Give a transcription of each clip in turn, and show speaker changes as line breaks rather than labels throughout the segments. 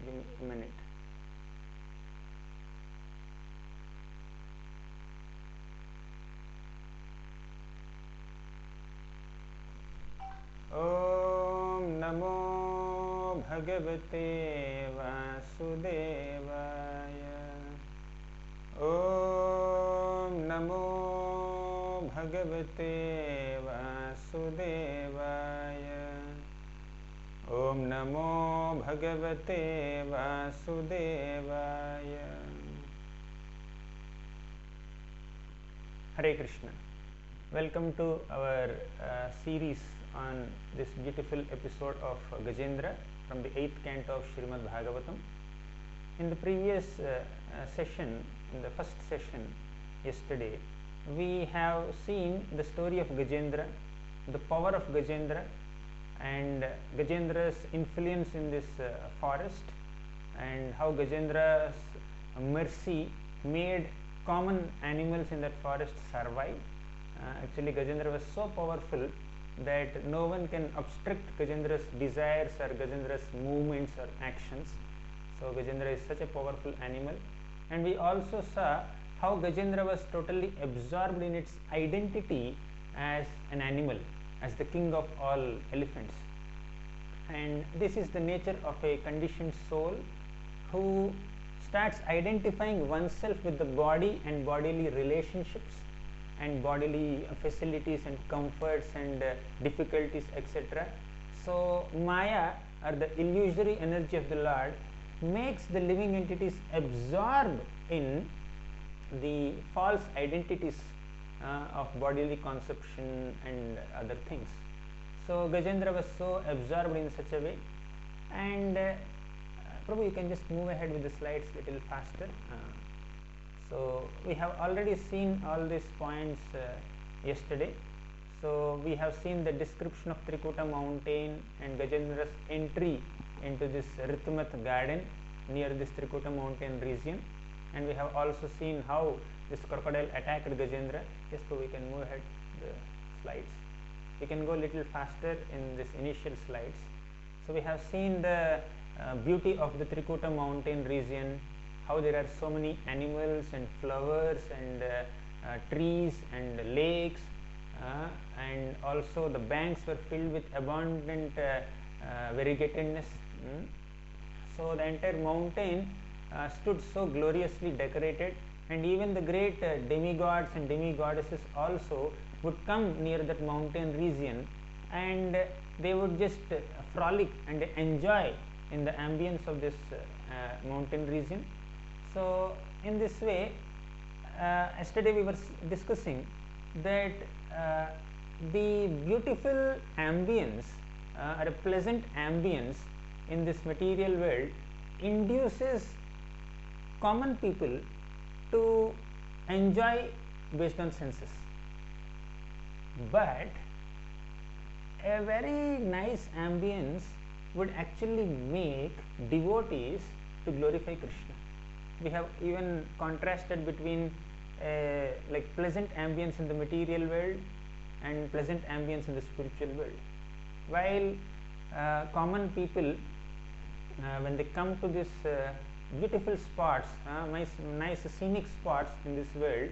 Give me a minute. Om Namo Bhagavate Vasudevaya. Om Namo Bhagavate Vasudevaya. Om Namo Bhagavate Vasudevaya. Hare Krishna. Welcome to our series on this beautiful episode of Gajendra from the 8th canto of Srimad Bhagavatam. In the previous session, in the first session yesterday, we have seen the story of Gajendra, the power of Gajendra, and Gajendra's influence in this forest, and how Gajendra's mercy made common animals in that forest survive. Actually, Gajendra was so powerful that no one can obstruct Gajendra's desires or Gajendra's movements or actions. So Gajendra is such a powerful animal. And we also saw how Gajendra was totally absorbed in its identity as an animal, as the king of all elephants. And this is the nature of a conditioned soul who starts identifying oneself with the body and bodily relationships and bodily facilities and comforts and difficulties, etc. So Maya, or the illusory energy of the Lord, makes the living entities absorb in the false identities of bodily conception and other things. So Gajendra was so absorbed in such a way, and Prabhu, you can just move ahead with the slides a little faster. So we have already seen all these points yesterday. So we have seen the description of Trikuta mountain and Gajendra's entry into this Ritumat garden near this Trikuta mountain region, and we have also seen how this crocodile attacked Gajendra. Yes, so we can move ahead the slides. We can go a little faster in this initial slides. So we have seen the beauty of the Trikuta mountain region, how there are so many animals and flowers and trees and lakes, and also the banks were filled with abundant variegatedness. So the entire mountain stood so gloriously decorated, and even the great demigods and demigoddesses also would come near that mountain region, and they would just frolic and enjoy in the ambience of this mountain region. So in this way, yesterday we were discussing that the beautiful ambience or a pleasant ambience in this material world induces common people to enjoy based on senses, but a very nice ambience would actually make devotees to glorify Krishna. We have even contrasted between like pleasant ambience in the material world and pleasant ambience in the spiritual world. While common people, when they come to this beautiful spots, nice scenic spots in this world,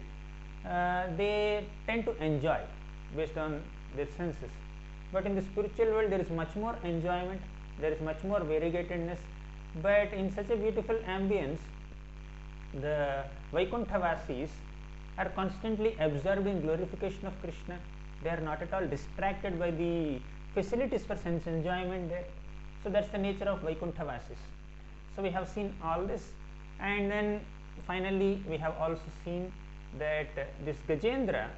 they tend to enjoy based on their senses. But in the spiritual world, there is much more enjoyment, there is much more variegatedness. But in such a beautiful ambience, the Vaikuntha-vasis are constantly absorbed in glorification of Krishna. They are not at all distracted by the facilities for sense enjoyment there. So that's the nature of Vaikuntha-vasis. So we have seen all this, and then finally we have also seen that this Gajendra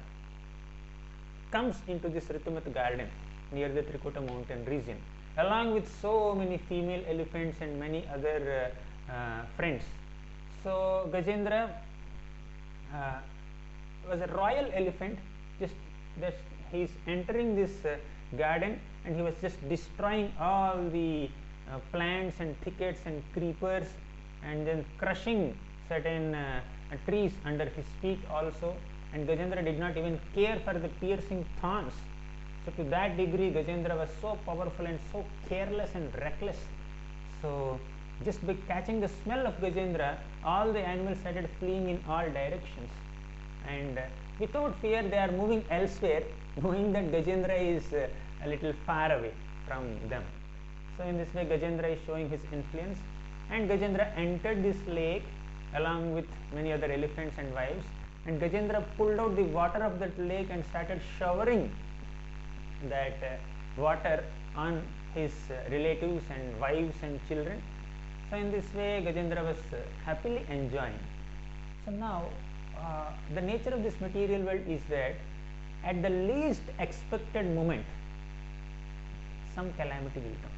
comes into this Ritumat garden near the Trikuta mountain region, along with so many female elephants and many other friends. So Gajendra was a royal elephant. Just he is entering this garden, and he was just destroying all the plants and thickets and creepers, and then crushing certain trees under his feet also. And Gajendra did not even care for the piercing thorns. So to that degree Gajendra was so powerful and so careless and reckless. So Just by catching the smell of Gajendra, all the animals started fleeing in all directions, and without fear they are moving elsewhere, knowing that Gajendra is a little far away from them. So in this way Gajendra is showing his influence, and Gajendra entered this lake along with many other elephants and wives, and Gajendra pulled out the water of that lake and started showering that water on his relatives and wives and children. So in this way Gajendra was happily enjoying. So now the nature of this material world is that at the least expected moment some calamity will come.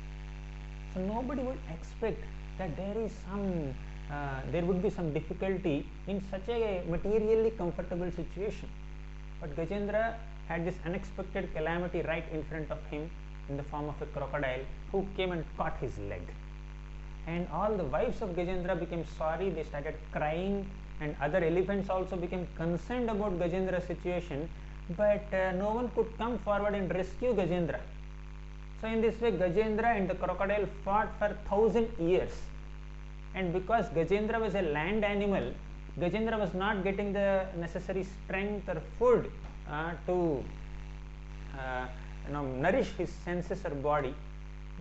So nobody would expect that there would be some difficulty in such a materially comfortable situation. But Gajendra had this unexpected calamity right in front of him in the form of a crocodile who came and caught his leg. And all the wives of Gajendra became sorry, they started crying, and other elephants also became concerned about Gajendra's situation, but no one could come forward and rescue Gajendra. So in this way Gajendra and the crocodile fought for 1,000 years, and because Gajendra was a land animal, Gajendra was not getting the necessary strength or food to nourish his senses or body.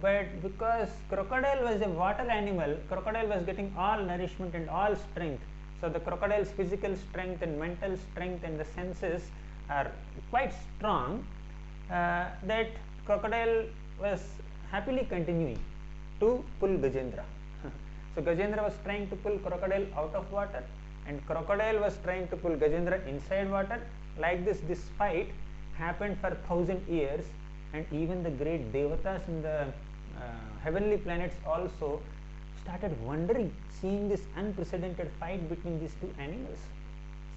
But because crocodile was a water animal, crocodile was getting all nourishment and all strength. So the crocodile's physical strength and mental strength and the senses are quite strong, that crocodile was happily continuing to pull Gajendra. So Gajendra was trying to pull crocodile out of water, and crocodile was trying to pull Gajendra inside water. Like this fight happened for 1,000 years, and even the great devatas in the heavenly planets also started wondering, seeing this unprecedented fight between these two animals.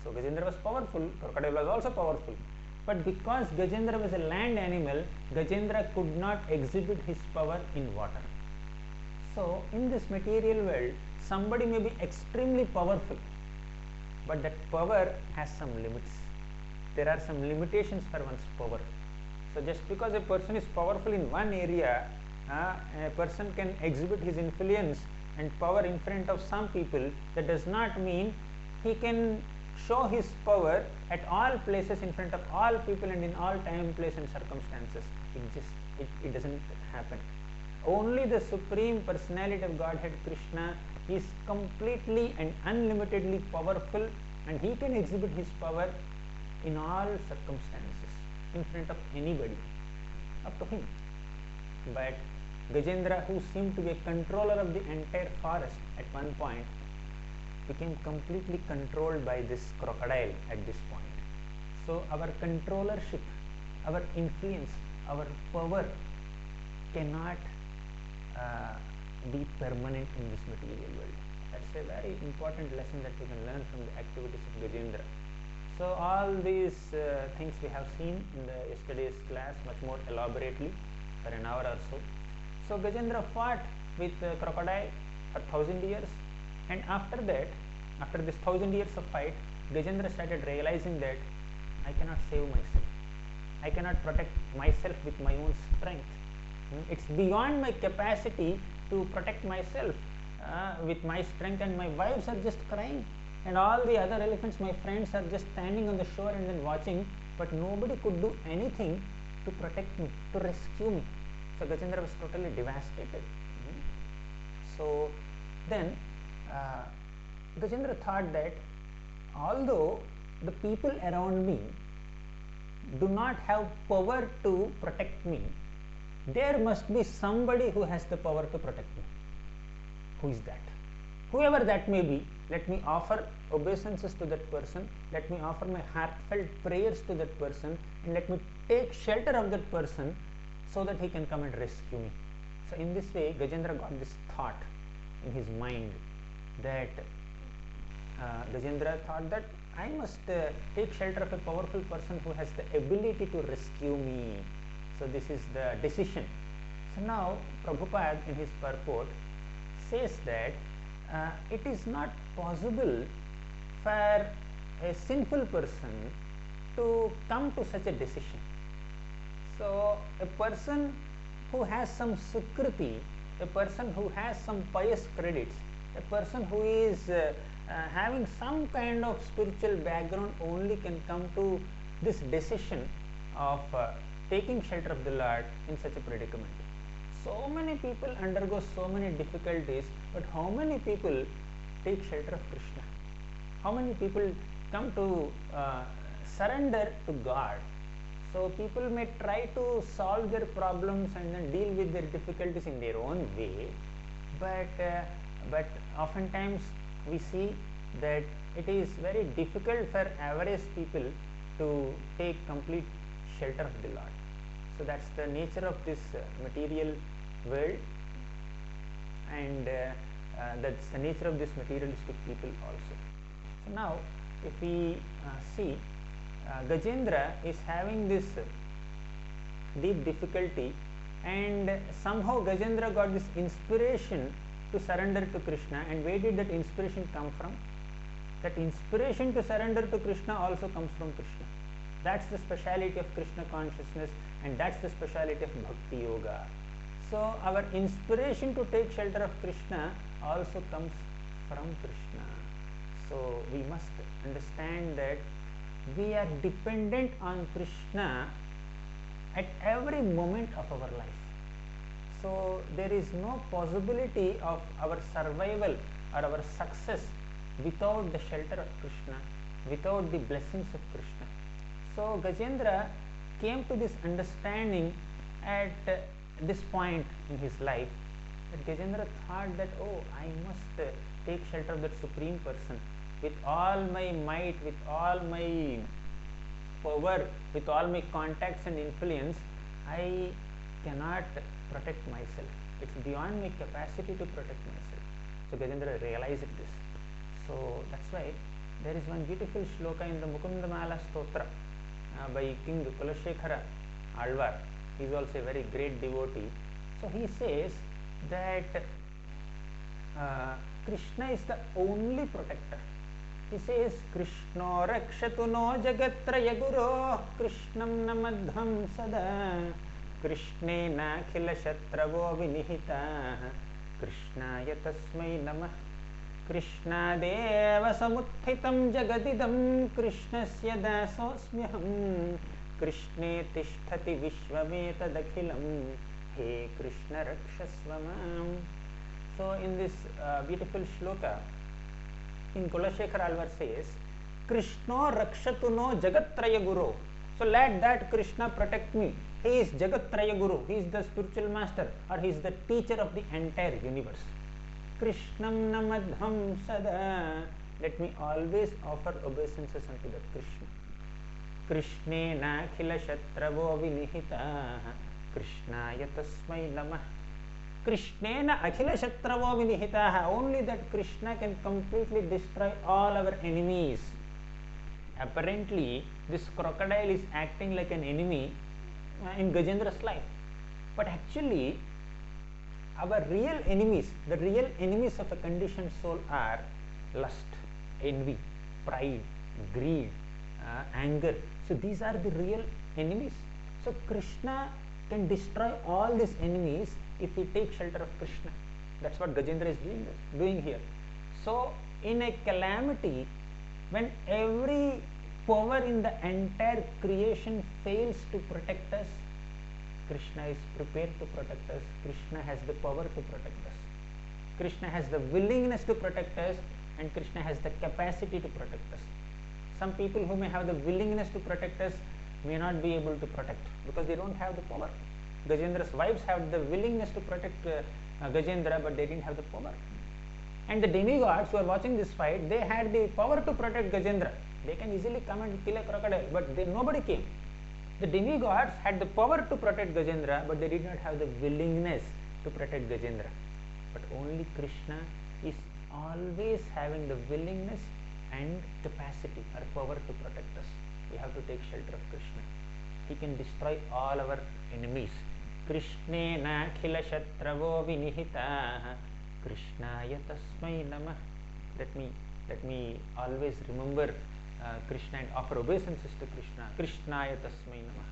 So Gajendra was powerful, crocodile was also powerful, but because Gajendra was a land animal, Gajendra could not exhibit his power in water. So in this material world, somebody may be extremely powerful, but that power has some limits. There are some limitations for one's power. So just because a person is powerful in one area, a person can exhibit his influence and power in front of some people. That does not mean he can show his power at all places in front of all people and in all time, place and circumstances. It doesn't happen. Only the Supreme Personality of Godhead Krishna is completely and unlimitedly powerful, and he can exhibit his power in all circumstances in front of anybody, up to him. But Gajendra, who seemed to be a controller of the entire forest at one point, became completely controlled by this crocodile at this point. So our controllership, our influence, our power cannot be permanent in this material world. That's a very important lesson that we can learn from the activities of Gajendra. So all these things we have seen in the yesterday's class much more elaborately for an hour or so. So Gajendra fought with crocodile for 1,000 years, and after that, after this 1,000 years of fight, Gajendra started realizing that I cannot save myself. I cannot protect myself with my own strength. It's beyond my capacity to protect myself with my strength, and my wives are just crying, and all the other elephants, my friends, are just standing on the shore and then watching, but nobody could do anything to protect me, to rescue me. So Gajendra was totally devastated. So then Gajendra thought that although the people around me do not have power to protect me, there must be somebody who has the power to protect me. Who is that? Whoever that may be, let me offer obeisances to that person, let me offer my heartfelt prayers to that person, and let me take shelter of that person so that he can come and rescue me. So in this way Gajendra got this thought in his mind, that Gajendra thought that I must take shelter of a powerful person who has the ability to rescue me. So this is the decision. So now Prabhupada in his purport says that it is not possible for a sinful person to come to such a decision. So a person who has some sukriti, a person who has some pious credits, a person who is having some kind of spiritual background only can come to this decision of taking shelter of the Lord in such a predicament. So many people undergo so many difficulties, but how many people take shelter of Krishna? How many people come to surrender to God? So people may try to solve their problems and then deal with their difficulties in their own way, but oftentimes we see that it is very difficult for average people to take complete shelter of the Lord. So that's the nature of this material world, and that's the nature of this materialistic people also. So now if we see, Gajendra is having this deep difficulty, and somehow Gajendra got this inspiration to surrender to Krishna. And where did that inspiration come from? That inspiration to surrender to Krishna also comes from Krishna. That's the speciality of Krishna consciousness, and that's the speciality of Bhakti Yoga. So our inspiration to take shelter of Krishna also comes from Krishna. So we must understand that we are dependent on Krishna at every moment of our life. So there is no possibility of our survival or our success without the shelter of Krishna, without the blessings of Krishna. So Gajendra came to this understanding at this point in his life, that Gajendra thought that, oh, I must take shelter of that Supreme Person. With all my might, with all my power, with all my contacts and influence, I cannot protect myself. It's beyond my capacity to protect myself. So Gajendra realized this. So that's why there is one beautiful shloka in the Mukundamala Stotra by King Kulashekara Alvar. He is also a very great devotee. So he says that Krishna is the only protector. He says, Krishno rakshatu no jagatraya guru Krishnam namadham sada Krishne na khila shatravo vinihita Krishnaya tasmai namah Krishna deva samuthitam jagadidam Krishnasya dasosmyaham Krishne tishtati vishvametadakhilam He Krishna rakshasvamam. So in this beautiful shloka, King Kulashekara Alvar says, Krishna rakshatu no jagatraya guru. So let that Krishna protect me. He is Jagatraya Guru. He is the spiritual master, or he is the teacher of the entire universe. Krishnam namadham sada. Let me always offer obeisances unto that Krishna. Krishne na khila shatravo vinihita Krishnaya tasmai namah. Krishnena akhila shatravo vinihitaha. Only that Krishna can completely destroy all our enemies. Apparently, this crocodile is acting like an enemy in Gajendra's life. But actually, our real enemies, the real enemies of a conditioned soul are lust, envy, pride, greed, anger. So these are the real enemies. So Krishna can destroy all these enemies if we take shelter of Krishna. That's what Gajendra is doing here. So in a calamity, when every power in the entire creation fails to protect us, Krishna is prepared to protect us. Krishna has the power to protect us. Krishna has the willingness to protect us, and Krishna has the capacity to protect us. Some people who may have the willingness to protect us may not be able to protect because they don't have the power. Gajendra's wives have the willingness to protect Gajendra, but they didn't have the power. And the demigods who are watching this fight, they had the power to protect Gajendra. They can easily come and kill a crocodile, but nobody came. The demigods had the power to protect Gajendra, but they did not have the willingness to protect Gajendra. But only Krishna is always having the willingness and capacity or power to protect us. We have to take shelter of Krishna. He can destroy all our enemies. Krishnena khila shatravo vinihitaha Krishnaya tasmai namah. Let me always remember Krishna and offer obeisances to Krishna. Krishnaya tasmai namah.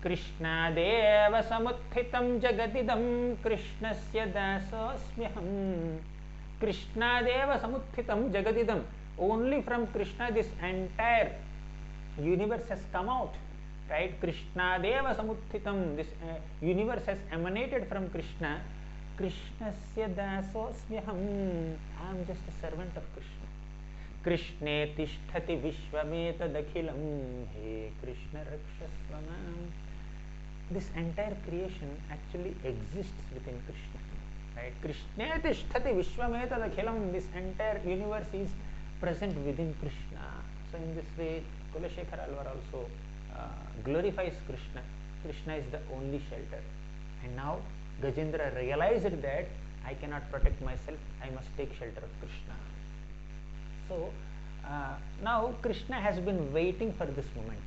Krishnadev समुत्थितं जगदिदं कृष्णस्य दासोऽस्म्यहं. Krishnadeva samuthitam jagadidam. Only from Krishna this entire universe has come out, right? Krishnadeva samuthitam. This universe has emanated from Krishna. Krishnasya dasosmyaham. I am just a servant of Krishna. Krishne tishtati vishvametadakhilam. He Krishna rakshasva mam. This entire creation actually exists within Krishna. Right? Krishna tishtati vishvametadakhilam. This entire universe is present within Krishna. So in this way, Kulashekara Alvar also glorifies Krishna. Krishna is the only shelter. And now Gajendra realized that I cannot protect myself, I must take shelter of Krishna. So now Krishna has been waiting for this moment.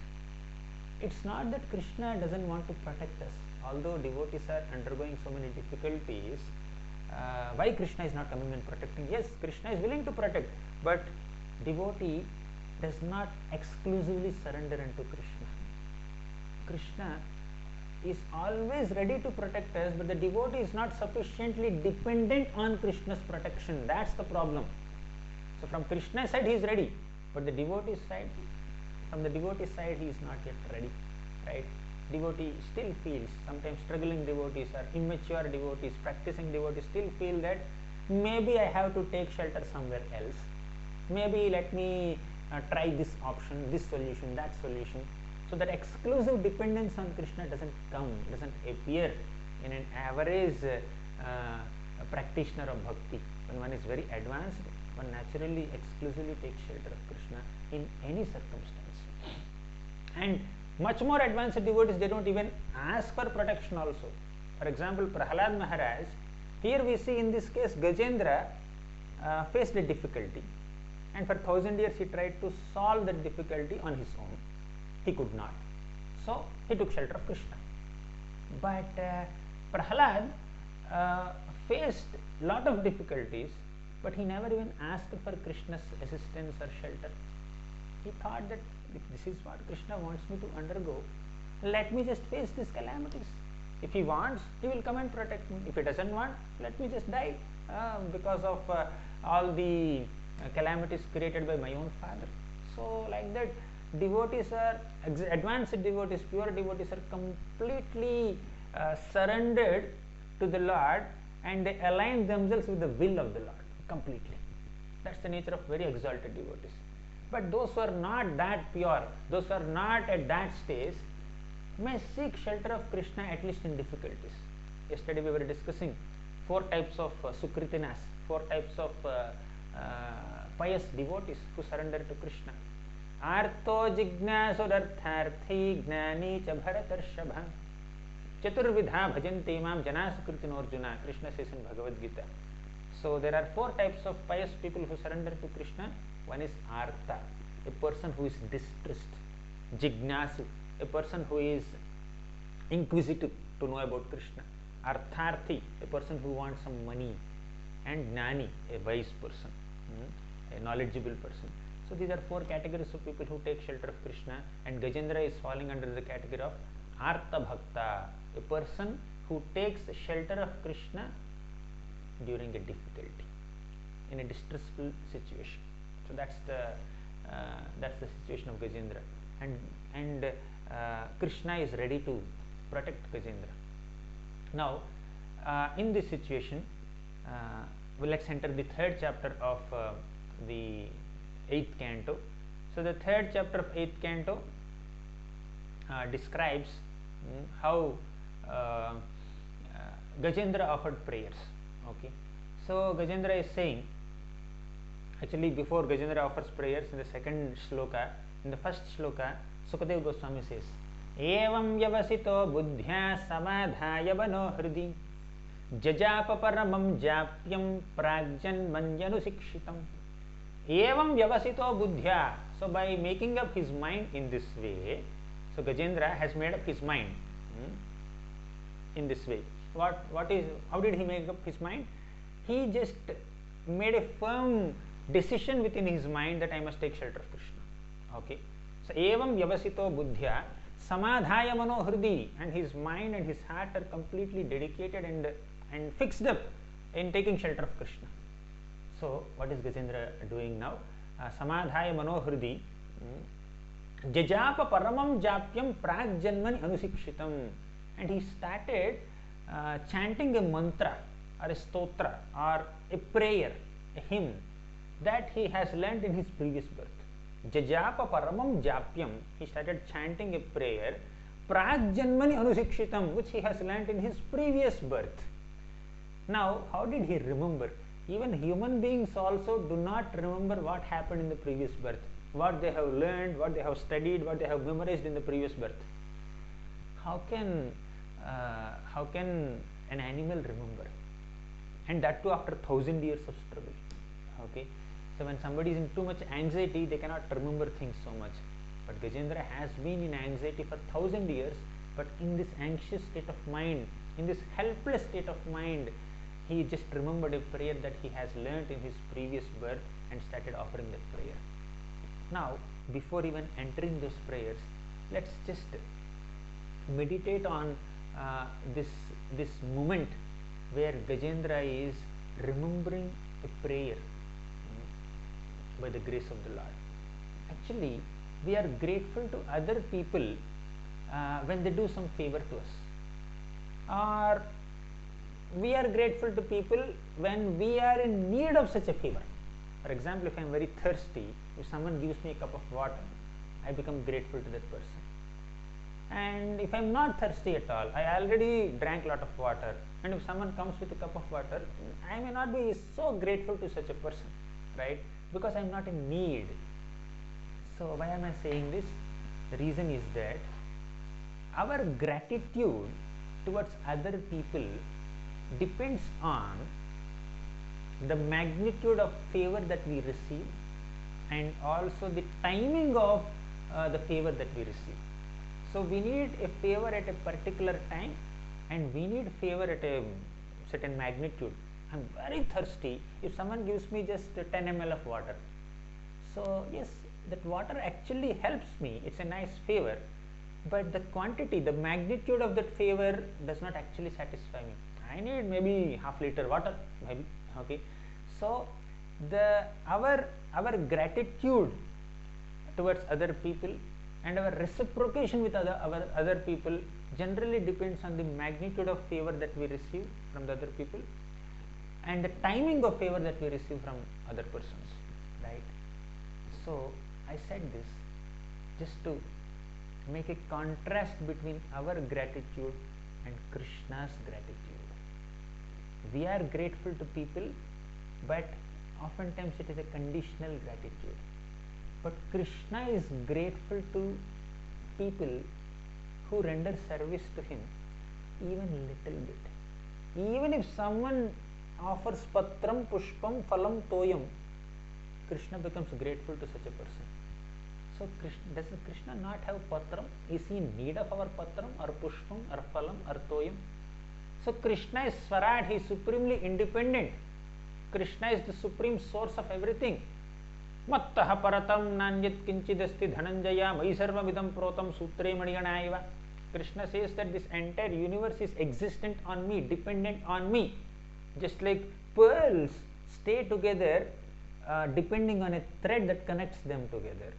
It's not that Krishna doesn't want to protect us. Although devotees are undergoing so many difficulties, why Krishna is not coming and protecting? Yes, Krishna is willing to protect, but devotee does not exclusively surrender unto Krishna. Krishna is always ready to protect us, but the devotee is not sufficiently dependent on Krishna's protection. That's the problem. So from Krishna's side he is ready, but the devotee's side, from the devotee side he is not yet ready, right? Devotee still feels, sometimes struggling devotees or immature devotees, practicing devotees still feel that maybe I have to take shelter somewhere else. Maybe let me try this option, this solution, that solution. So that exclusive dependence on Krishna doesn't appear in an average practitioner of bhakti. When one is very advanced, one naturally exclusively takes shelter of Krishna in any circumstance. And much more advanced devotees, they don't even ask for protection also. For example, Prahlad Maharaj, here we see in this case Gajendra faced a difficulty, and for 1000 years he tried to solve that difficulty on his own. He could not. So he took shelter of Krishna. But Prahlad faced lot of difficulties, but he never even asked for Krishna's assistance or shelter. He thought that if this is what Krishna wants me to undergo, let me just face these calamities. If he wants, he will come and protect me. If he doesn't want, let me just die because of all the calamities created by my own father. So like that, devotees are, advanced devotees, pure devotees are completely surrendered to the Lord, and they align themselves with the will of the Lord completely. That's the nature of very exalted devotees. But those who are not that pure, those who are not at that stage, may seek shelter of Krishna at least in difficulties. Yesterday we were discussing 4 types of Sukritinas, 4 types of pious devotees who surrender to Krishna. Artho jignasurartharthi gnani cha bharatarshabha chaturvidha bhajanti mam jana sukritinarjuna. Krishna says in Bhagavad Gita. So there are 4 types of pious people who surrender to Krishna. One is Artha, a person who is distressed. Jignasu, a person who is inquisitive to know about Krishna. Artharthi, a person who wants some money. And Gnani, a wise person, a knowledgeable person. So these are 4 categories of people who take shelter of Krishna, and Gajendra is falling under the category of Artha Bhakta, a person who takes shelter of Krishna during a difficulty, in a distressful situation. So that's the situation of Gajendra, and Krishna is ready to protect Gajendra. Now, in this situation, well, let's enter the 3rd chapter of the 8th canto. So the 3rd chapter of 8th canto describes how Gajendra offered prayers. Okay, so Gajendra is saying, actually before Gajendra offers prayers, in the 2nd shloka, in the 1st shloka, Sukadeva Goswami says, Evam yavasito buddhya samadhaya vano hridi jajapa paramam japyam pragjan manjanu sikshitam. Evam vyavasito buddhya. So by making up his mind in this way, so Gajendra has made up his mind in this way. How did he make up his mind? He just made a firm decision within his mind that I must take shelter of Krishna. Okay. So evam vyavasito buddhya. samadhaya manohridi, and his mind and his heart are completely dedicated and fixed up in taking shelter of Krishna. So what is Gajendra doing now? Samadhaya manohridi jajapa paramam japyam pragjanmani anusikshitam, and he started chanting a mantra or a stotra or a prayer, a hymn that he has learnt in his previous birth. Jajapa paramam japyam, he started chanting a prayer, pragjanmani anusikshitam, which he has learnt in his previous birth. Now, how did he remember? Even human beings also do not remember what happened in the previous birth, what they have learned, what they have studied, what they have memorized in the previous birth. How can an animal remember? And that too after 1,000 years of struggle. Okay, so when somebody is in too much anxiety, they cannot remember things so much. But Gajendra has been in anxiety for 1,000 years, but in this anxious state of mind, in this helpless state of mind, he just remembered a prayer that he has learnt in his previous birth and started offering that prayer. Now, before even entering those prayers, let's just meditate on this moment where Gajendra is remembering a prayer by the grace of the Lord. Actually, we are grateful to other people when they do some favor to us, or we are grateful to people when we are in need of such a favor. For example, if I am very thirsty, if someone gives me a cup of water, I become grateful to that person. And if I am not thirsty at all, I already drank a lot of water, and if someone comes with a cup of water, I may not be so grateful to such a person, right? Because I am not in need. So why am I saying this? The reason is that our gratitude towards other people depends on the magnitude of favor that we receive and also the timing of the favor that we receive. So we need a favor at a particular time, and we need favor at a certain magnitude. I am very thirsty. If someone gives me just 10 ml of water, so yes, that water actually helps me. It's a nice favor, but the quantity, the magnitude of that favor does not actually satisfy me. I need maybe half liter water, maybe. Okay, so our gratitude towards other people and our reciprocation with other people generally depends on the magnitude of favor that we receive from the other people and the timing of favor that we receive from other persons, right? So I said this just to make a contrast between our gratitude and Krishna's gratitude. We are grateful to people, but oftentimes it is a conditional gratitude. But Krishna is grateful to people who render service to him even little bit. Even if someone offers patram, pushpam, phalam, toyam, Krishna becomes grateful to such a person. So does Krishna not have patram? Is he in need of our patram or pushpam or phalam or toyam? So Krishna is Swaraj, he is supremely independent. Krishna is the supreme source of everything. Mattaha paratam nanyat kinchidasti dhananjaya mai sarvamidam protam sutre maniganaiva. Krishna says that this entire universe is existent on me, dependent on me. Just like pearls stay together depending on a thread that connects them together.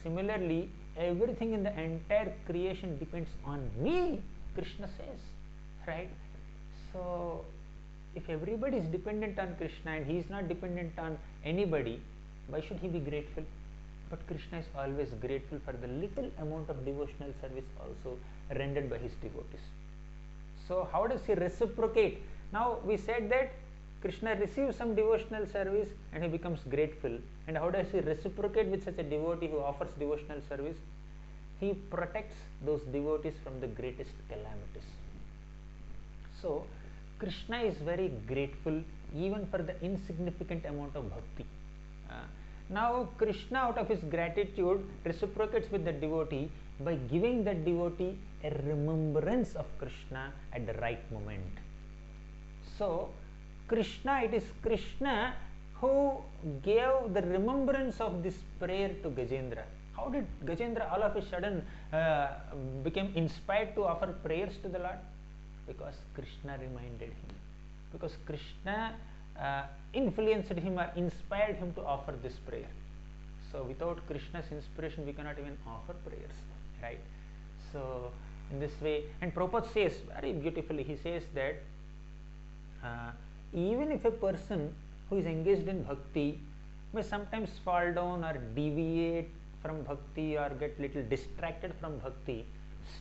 Similarly, everything in the entire creation depends on me, Krishna says, right? So if everybody is dependent on Krishna and he is not dependent on anybody, why should he be grateful? But Krishna is always grateful for the little amount of devotional service also rendered by his devotees. So how does he reciprocate? Now we said that Krishna receives some devotional service and he becomes grateful. And how does he reciprocate with such a devotee who offers devotional service? He protects those devotees from the greatest calamities. So Krishna is very grateful even for the insignificant amount of bhakti. Now Krishna, out of his gratitude, reciprocates with the devotee by giving the devotee a remembrance of Krishna at the right moment. So Krishna, it is Krishna who gave the remembrance of this prayer to Gajendra. How did Gajendra all of a sudden became inspired to offer prayers to the Lord? Because Krishna reminded him. Because Krishna influenced him or inspired him to offer this prayer. So without Krishna's inspiration, we cannot even offer prayers, right? So in this way, and Prabhupada says very beautifully, he says that even if a person who is engaged in bhakti may sometimes fall down or deviate from bhakti or get little distracted from bhakti,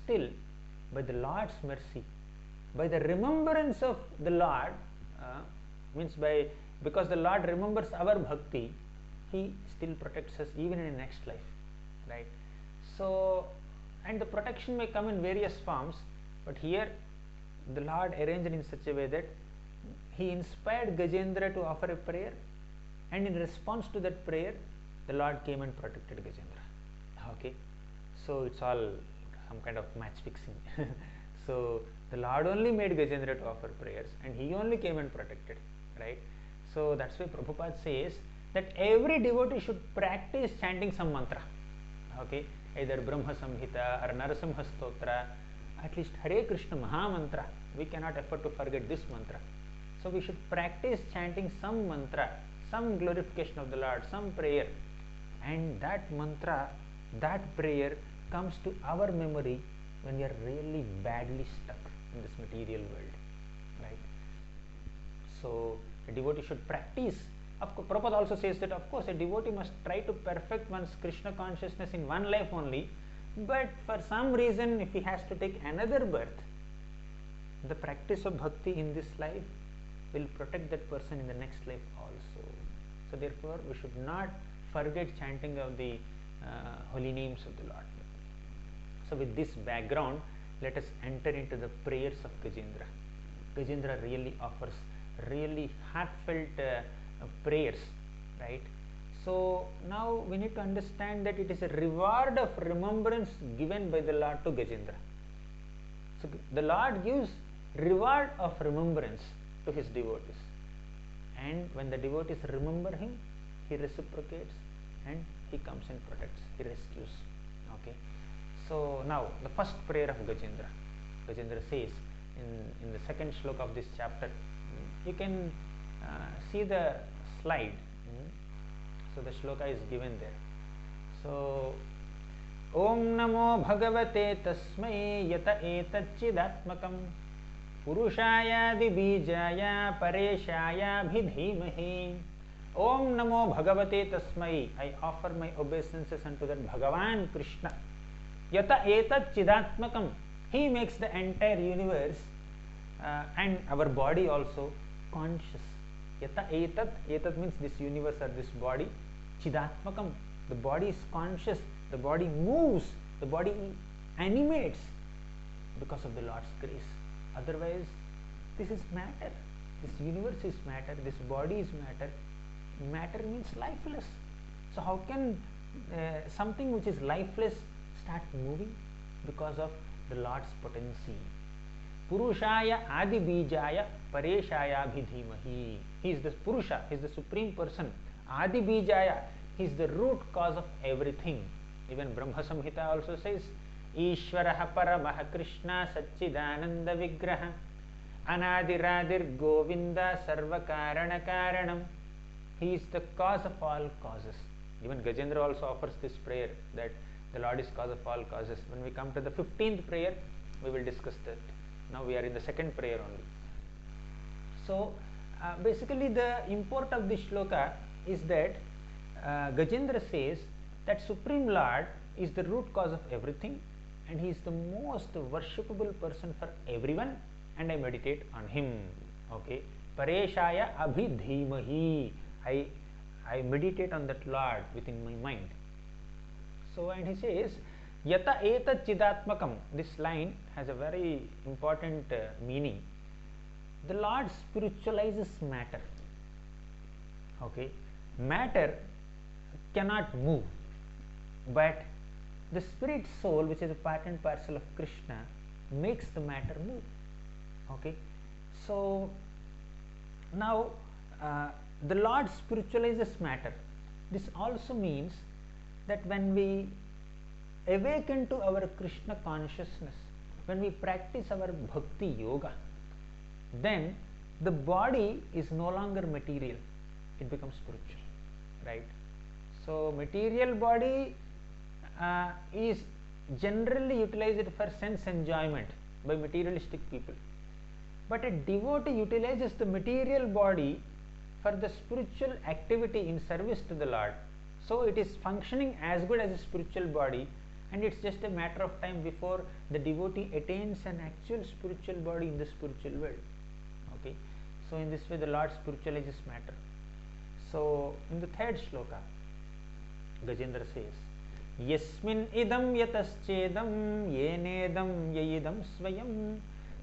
still by the Lord's mercy, by the remembrance of the Lord, because the Lord remembers our bhakti, he still protects us even in the next life, right? So, and the protection may come in various forms, but here the Lord arranged in such a way that he inspired Gajendra to offer a prayer, and in response to that prayer, the Lord came and protected Gajendra. Okay, so it's all some kind of match fixing. So the Lord only made Gajendra to offer prayers, and he only came and protected, right? So that's why Prabhupada says that every devotee should practice chanting some mantra. Okay, either Brahma Samhita or Narasimha Stotra, at least Hare Krishna Maha Mantra. We cannot afford to forget this mantra. So we should practice chanting some mantra, some glorification of the Lord, some prayer, and that mantra, that prayer comes to our memory when we are really badly stuck in this material world, right? So a devotee should practice. Of course, Prabhupada also says that of course a devotee must try to perfect one's Krishna consciousness in one life only, but for some reason if he has to take another birth, the practice of bhakti in this life will protect that person in the next life also. So therefore we should not forget chanting of the holy names of the Lord. So with this background, let us enter into the prayers of Gajendra. Gajendra really offers really heartfelt prayers, right? So now we need to understand that it is a reward of remembrance given by the Lord to Gajendra. So the Lord gives reward of remembrance to his devotees, and when the devotees remember him, he reciprocates and he comes and protects, he rescues. Okay, so now the first prayer of Gajendra. Gajendra says in the second shloka of this chapter, you can see the slide. So the shloka is given there. So Om Namo Bhagavate Tasmai Yata Etacchidatmakam Purushaya Dibijaya Pareshaya Bhidhimahi. Om Namo Bhagavate Tasmai. I offer my obeisances unto that Bhagavan Krishna. Yata Etat Chidatmakam. He makes the entire universe and our body also conscious. Yata Etat. Etat means this universe or this body. Chidatmakam. The body is conscious. The body moves. The body animates because of the Lord's grace. Otherwise, this is matter. This universe is matter. This body is matter. Matter means lifeless. So how can something which is lifeless start moving? Because of the Lord's potency. Purushaya Adi Bijaya Pareshaya Bhidhimahi. He is the Purusha, he is the Supreme Person. Adi Bijaya, he is the root cause of everything. Even Brahma Samhita also says, Ishvaraha Paramaha Krishna Satchidananda Vigraha Anadiradir Govinda Sarvakarana Karanam. He is the cause of all causes. Even Gajendra also offers this prayer that the Lord is cause of all causes. When we come to the 15th prayer, we will discuss that. Now we are in the second prayer only. So basically the import of this shloka is that Gajendra says that Supreme Lord is the root cause of everything, and he is the most worshipable person for everyone, and I meditate on him. Okay, Pareshaya Abhidhimahi. I meditate on that Lord within my mind. So and he says Yata Etat Chidatmakam. This line has a very important meaning. The Lord spiritualizes matter. Okay, matter cannot move, but the spirit soul, which is a part and parcel of Krishna, makes the matter move. Okay, so now the Lord spiritualizes matter. This also means that when we awaken to our Krishna consciousness, when we practice our bhakti yoga, then the body is no longer material, it becomes spiritual, right? So material body is generally utilized for sense enjoyment by materialistic people, but a devotee utilizes the material body for the spiritual activity in service to the Lord. So it is functioning as good as a spiritual body, and it's just a matter of time before the devotee attains an actual spiritual body in the spiritual world. Okay, so in this way the Lord spiritualizes matter. So in the third shloka, Gajendra says, Yasmin idam yataschedam yenedam yayidam swayam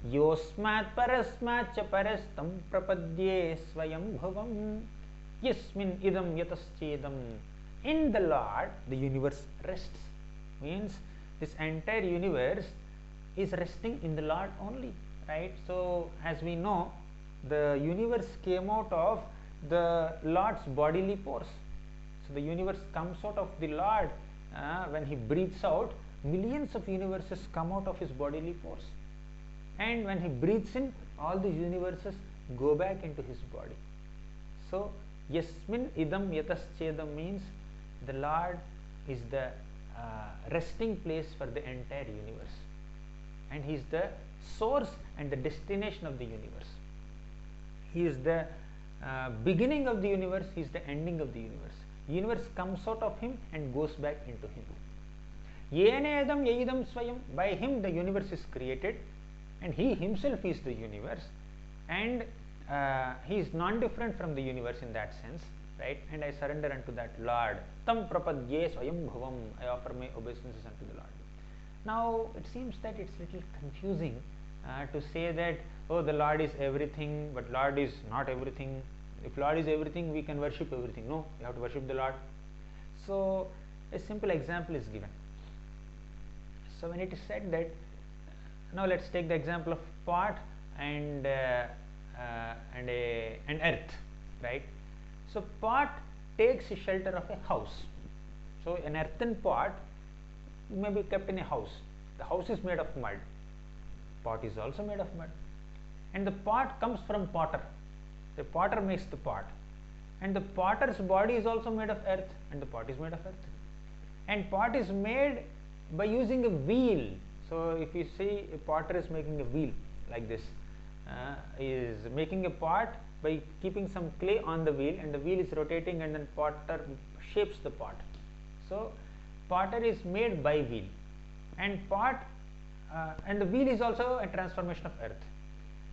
yosmat parasmat cha parastam prapadye swayam bhavam. Yasmin idam yataschedam. In the Lord, the universe rests. Means this entire universe is resting in the Lord only, right? So as we know, the universe came out of the Lord's bodily pores. So the universe comes out of the Lord. When he breathes out, millions of universes come out of his bodily pores, and when he breathes in, all these universes go back into his body. So Yasmin idam yataschedam means the Lord is the resting place for the entire universe, and he is the source and the destination of the universe. He is the beginning of the universe, he is the ending of the universe. Universe comes out of him and goes back into him. Yenedam yayidam swayam. By him the universe is created, and he himself is the universe, and he is non-different from the universe in that sense, right? And I surrender unto that Lord. Tam prapadye swayam bhavam. I offer my obeisances unto the Lord. Now it seems that it's little confusing to say that, oh, the Lord is everything, but Lord is not everything. If Lord is everything, we can worship everything. No, you have to worship the Lord. So a simple example is given. So when it is said that, now let's take the example of pot and earth, right? So pot takes shelter of a house. So an earthen pot may be kept in a house. The house is made of mud. Pot is also made of mud, and the pot comes from potter. The potter makes the pot, and the potter's body is also made of earth, and the pot is made of earth. And pot is made by using a wheel. So if you see a potter is making a wheel like this, is making a pot by keeping some clay on the wheel, and the wheel is rotating, and then potter shapes the pot. So potter is made by wheel, and pot and the wheel is also a transformation of earth,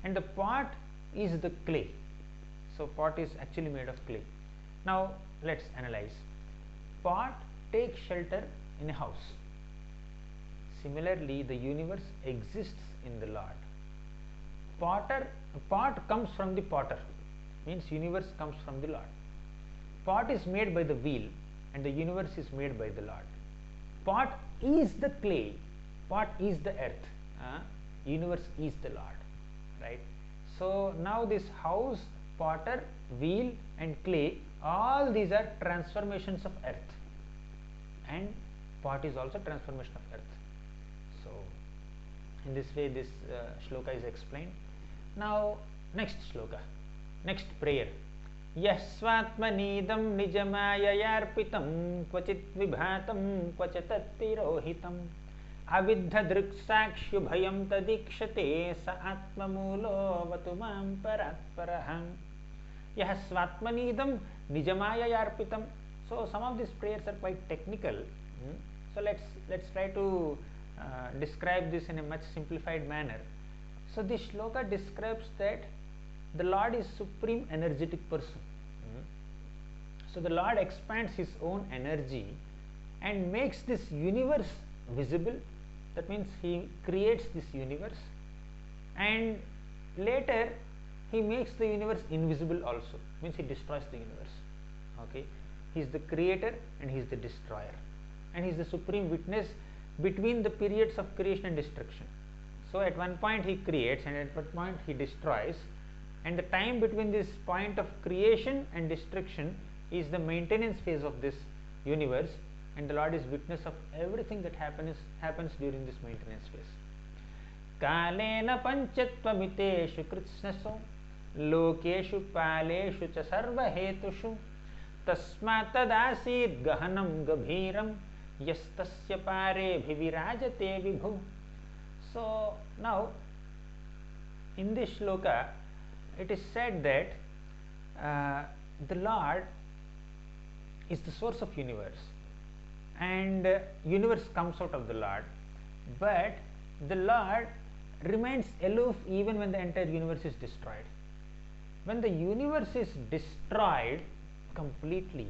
and the pot is the clay. So pot is actually made of clay. Now let's analyze. Pot takes shelter in a house. Similarly, the universe exists in the Lord. Pot comes from the potter, means universe comes from the Lord. Pot is made by the wheel, and the universe is made by the Lord. Pot is the clay, pot is the earth, universe is the Lord, right? So now this house, potter, wheel and clay, all these are transformations of earth, and pot is also transformation of earth. So in this way this shloka is explained. Now next shloka, next prayer. Yasvatmanidam nijamayayarpitam kvachit vibhatam kvachatatthirohitam aviddha driksakshyu bhayam tadikshate sa atmamulo vatumam paratparaham. Yasvatmanidam nijamayayarpitam. So some of these prayers are quite technical. So let's try to describe this in a much simplified manner. So this shloka describes that the Lord is supreme energetic person. So the Lord expands his own energy and makes this universe visible. That means he creates this universe, and later he makes the universe invisible also. Means he destroys the universe. Okay, he is the creator and he is the destroyer, and he is the supreme witness between the periods of creation and destruction. So at one point he creates, and at one point he destroys, and the time between this point of creation and destruction is the maintenance phase of this universe. and the Lord is witness of everything that happens during this maintenance phase. कालेन पंचत्वमितेषु कृत्स्नसु लोकेषु कालेषु च सर्वहेतुषु तस्मात् तदासीत् गहनं गभीरं यस्तस्य पारेभिविराजते विभु. So now in this shloka it is said that the Lord is the source of universe, and universe comes out of the Lord, but the Lord remains aloof even when the entire universe is destroyed. When the universe is destroyed completely,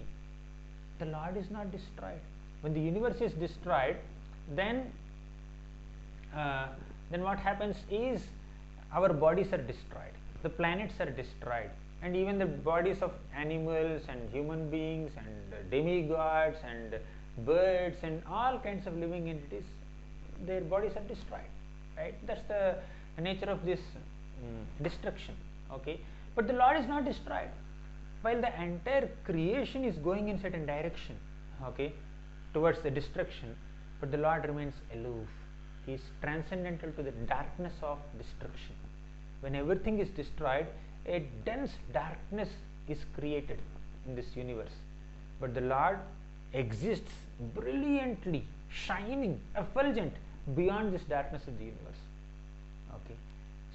the Lord is not destroyed. When the universe is destroyed, then what happens is our bodies are destroyed, the planets are destroyed, and even the bodies of animals and human beings and demigods and birds and all kinds of living entities, their bodies are destroyed, right? That's the nature of this destruction. Okay, but the Lord is not destroyed. While the entire creation is going in certain direction, okay, towards the destruction, but the Lord remains aloof. He is transcendental to the darkness of destruction. When everything is destroyed, a dense darkness is created in this universe, but the Lord exists brilliantly, shining, effulgent beyond this darkness of the universe. Okay,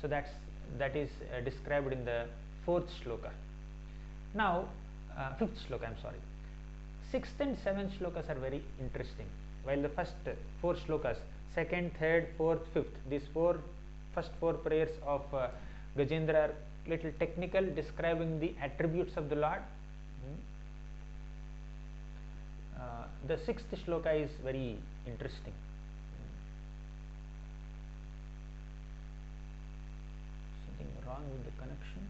so that is described in the 4th shloka. Now 5th shloka, I'm sorry. 6th and 7th shlokas are very interesting. While the first 4 shlokas, 2nd, 3rd, 4th, 5th, these first 4 prayers of Gajendra are little technical, describing the attributes of the Lord. The 6th shloka is very interesting. Something wrong with the connection.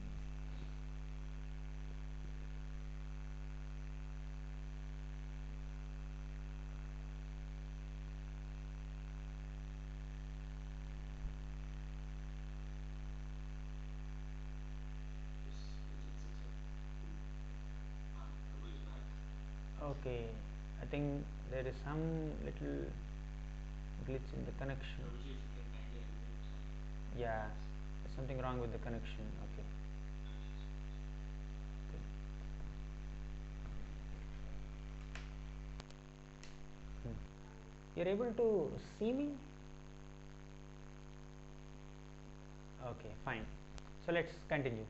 Okay, I think there is some little glitch in the connection. Yeah, there's something wrong with the connection. Okay. You're able to see me? Okay, fine. So let's continue.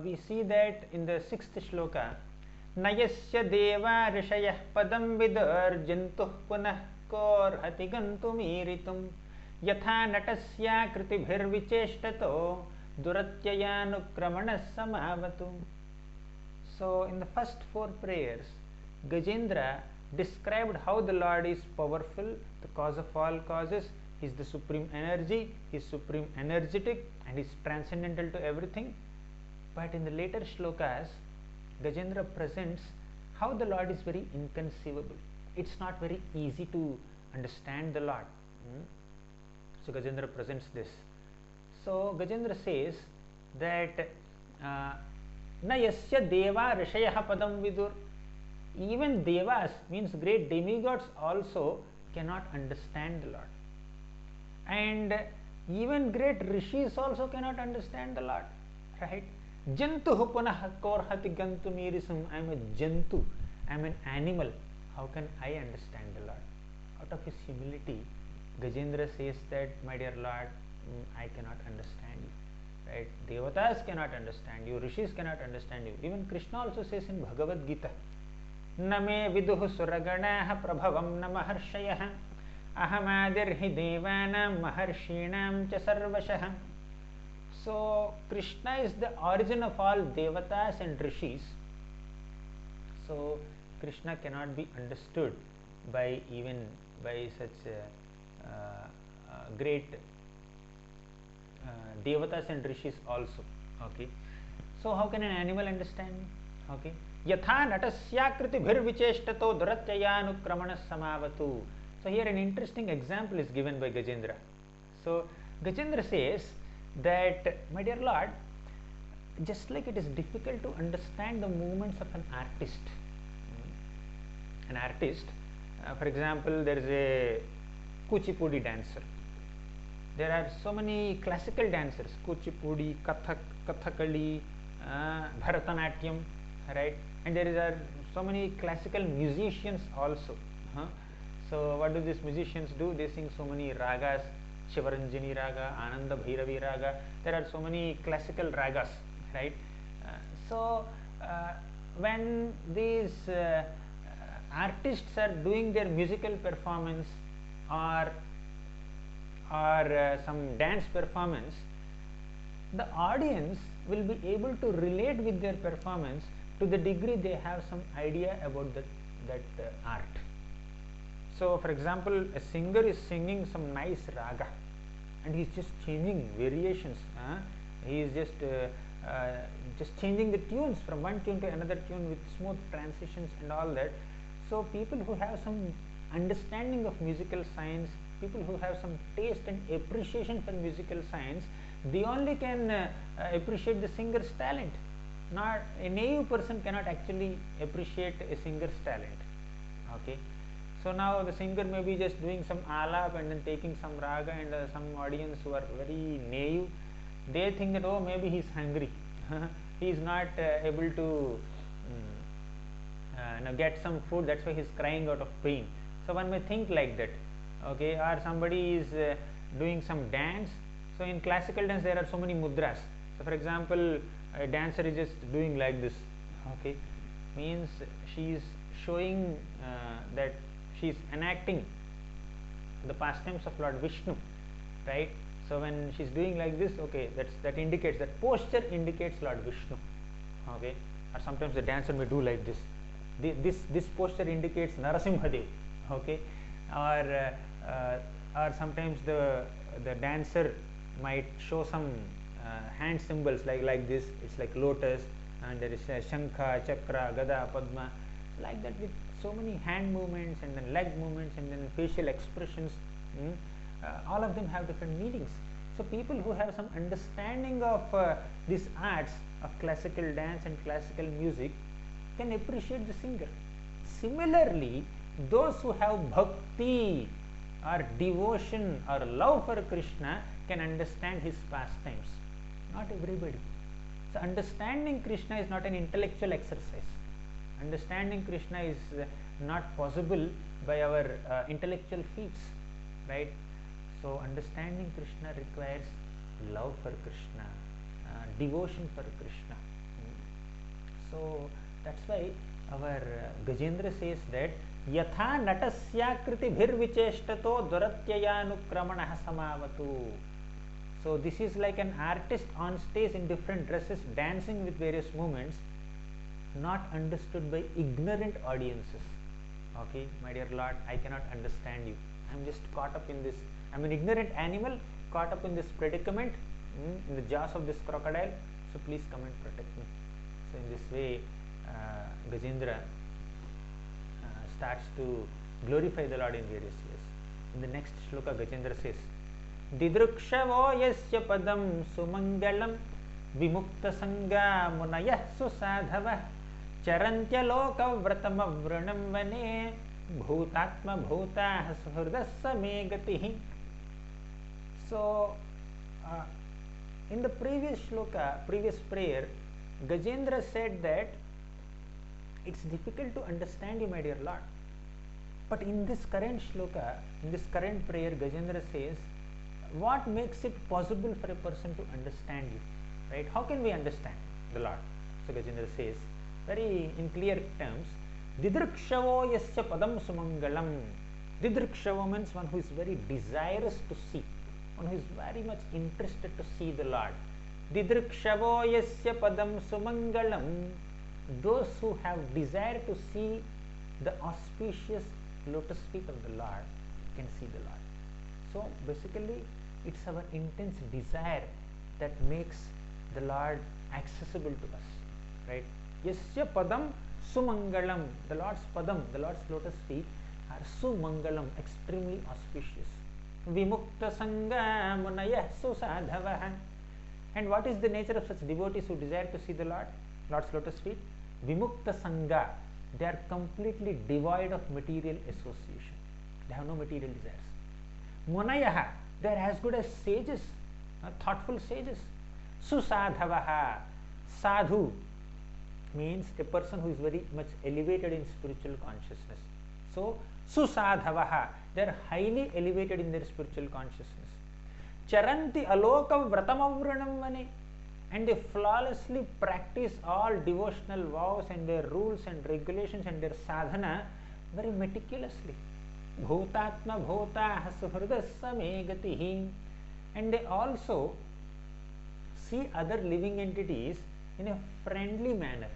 We see that in the 6th shloka, Nayasya deva rishayah padam vidurjantuh punah korhati gantumiritum yatha natasya kritibhir vicheshtato duratyayanukramana samavatu. So in the first 4 prayers, Gajendra described how the Lord is powerful, the cause of all causes. He is the supreme energy, he is supreme energetic, and is transcendental to everything. But in the later shlokas, Gajendra presents how the Lord is very inconceivable. It's not very easy to understand the Lord. So Gajendra presents this. So Gajendra says that na yasya deva rishayah padam vidur. Even devas, means great demigods, also cannot understand the Lord. And even great rishis also cannot understand the Lord, right? Jantuh punah korhati gantumirisum. I am a jantu, I am an animal. How can I understand the Lord? Out of his humility, Gajendra says that, my dear Lord, I cannot understand you, right? Devatas cannot understand you, rishis cannot understand you. Even Krishna also says in Bhagavad Gita, Name viduh suraganaha prabhavam namaharshayah ahamadirhi devanam maharshinam cha sarvashah. So Krishna is the origin of all devatas and rishis. So Krishna cannot be understood by such great devatas and rishis also. Okay. So how can an animal understand me? Okay. Yatha natasyakriti bhir vicheshtato duratyayanukramana samavatu. So here an interesting example is given by Gajendra. So Gajendra says that, my dear Lord, just like it is difficult to understand the movements of an artist. An artist, for example, there is a Kuchipudi dancer. There are so many classical dancers: Kuchipudi, Kathakali, Bharatanatyam, right? And there are so many classical musicians also. So what do these musicians do? They sing so many ragas: Shivaranjani raga, Ananda Bhairavi raga. There are so many classical ragas, right? When these artists are doing their musical performance or some dance performance, the audience will be able to relate with their performance to the degree they have some idea about that art. So, for example, a singer is singing some nice raga and he is just changing variations. He is just changing the tunes from one tune to another tune with smooth transitions and all that. So, people who have some understanding of musical science, people who have some taste and appreciation for musical science, they only can appreciate the singer's talent. Not a naive person cannot actually appreciate a singer's talent. Okay. So now the singer may be just doing some alap and then taking some raga, and some audience who are very naive, they think that, oh, maybe he is hungry. He is not able to get some food, that's why he is crying out of pain. So one may think like that. Okay. Or somebody is doing some dance. So in classical dance there are so many mudras. So for example, a dancer is just doing like this. Okay. Means she is showing that she is enacting the pastimes of Lord Vishnu, right? So when she is doing like this, okay, that indicates, that posture indicates Lord Vishnu. Okay. Or sometimes the dancer may do like this. This posture indicates Narasimhadev. Okay. Or sometimes the dancer might show some hand symbols like this. It's like lotus, and there is Shankha, Chakra, Gada, Padma, like that, with so many hand movements and then leg movements and then facial expressions. All of them have different meanings. So people who have some understanding of these arts of classical dance and classical music can appreciate the singer. Similarly, those who have bhakti or devotion or love for Krishna can understand his pastimes. Not everybody. So understanding Krishna is not an intellectual exercise. Understanding Krishna is not possible by our intellectual feats, right? So understanding Krishna requires love for Krishna, devotion for Krishna. So that's why our Gajendra says that yatha natasyakriti bhirvicheshtato duratyayanukramana samavatu. So this is like an artist on stage in different dresses dancing with various movements, not understood by ignorant audiences. Okay, my dear Lord, I cannot understand you. I am just caught up in this. I am an ignorant animal caught up in this predicament, in the jaws of this crocodile. So please come and protect me. So in this way, Gajendra starts to glorify the Lord in various ways. In the next shloka, Gajendra says, Didrukshavo yasya padam sumangalam vimukta sangha munayah susadhava charantya loka vratama vranam vane bhutatma bhutah suhrdasa me gatihi. So in the previous shloka, previous prayer, Gajendra said that it's difficult to understand you, my dear Lord. But in this current shloka, in this current prayer, Gajendra says, what makes it possible for a person to understand you, right? How can we understand the Lord? So Gajendra says, very in clear terms, Didrukshavo yasya padam sumangalam. Didrukshavo means one who is very desirous to see, one who is very much interested to see the Lord. Didrukshavo yasya padam sumangalam. Those who have desire to see the auspicious lotus feet of the Lord can see the Lord. So basically, it's our intense desire that makes the Lord accessible to us, right? Yasya padam sumangalam. The Lord's padam, the Lord's lotus feet are sumangalam, extremely auspicious. Vimukta sangha munayah susadhavaha. And what is the nature of such devotees who desire to see the Lord's lotus feet? Vimukta Sangha. They are completely devoid of material association. They have no material desires. Munayaha. They are as good as sages, thoughtful sages. Susadhavaha. Sadhu means a person who is very much elevated in spiritual consciousness. So, Susadhavaha. They are highly elevated in their spiritual consciousness. Charanti aloka vratamavranam mane. And they flawlessly practice all devotional vows and their rules and regulations and their sadhana very meticulously. Bhutatma bhutah suhridasame gatihi. And they also see other living entities in a friendly manner.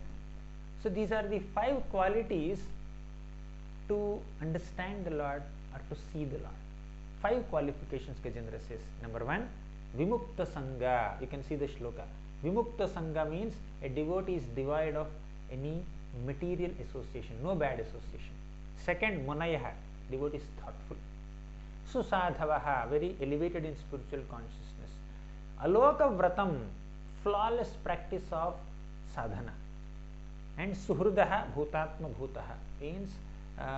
So these are the 5 qualities to understand the Lord or to see the Lord. 5 qualifications Gajendra says. Number 1, Vimukta Sangha. You can see the shloka. Vimukta Sangha means a devotee is devoid of any material association, no bad association. Second, Munayaha. Devotee is thoughtful. Susadhavaha. Very elevated in spiritual consciousness. Aloka Vratam. Flawless practice of sadhana. And Suhrudaha Bhutatma Bhutaha means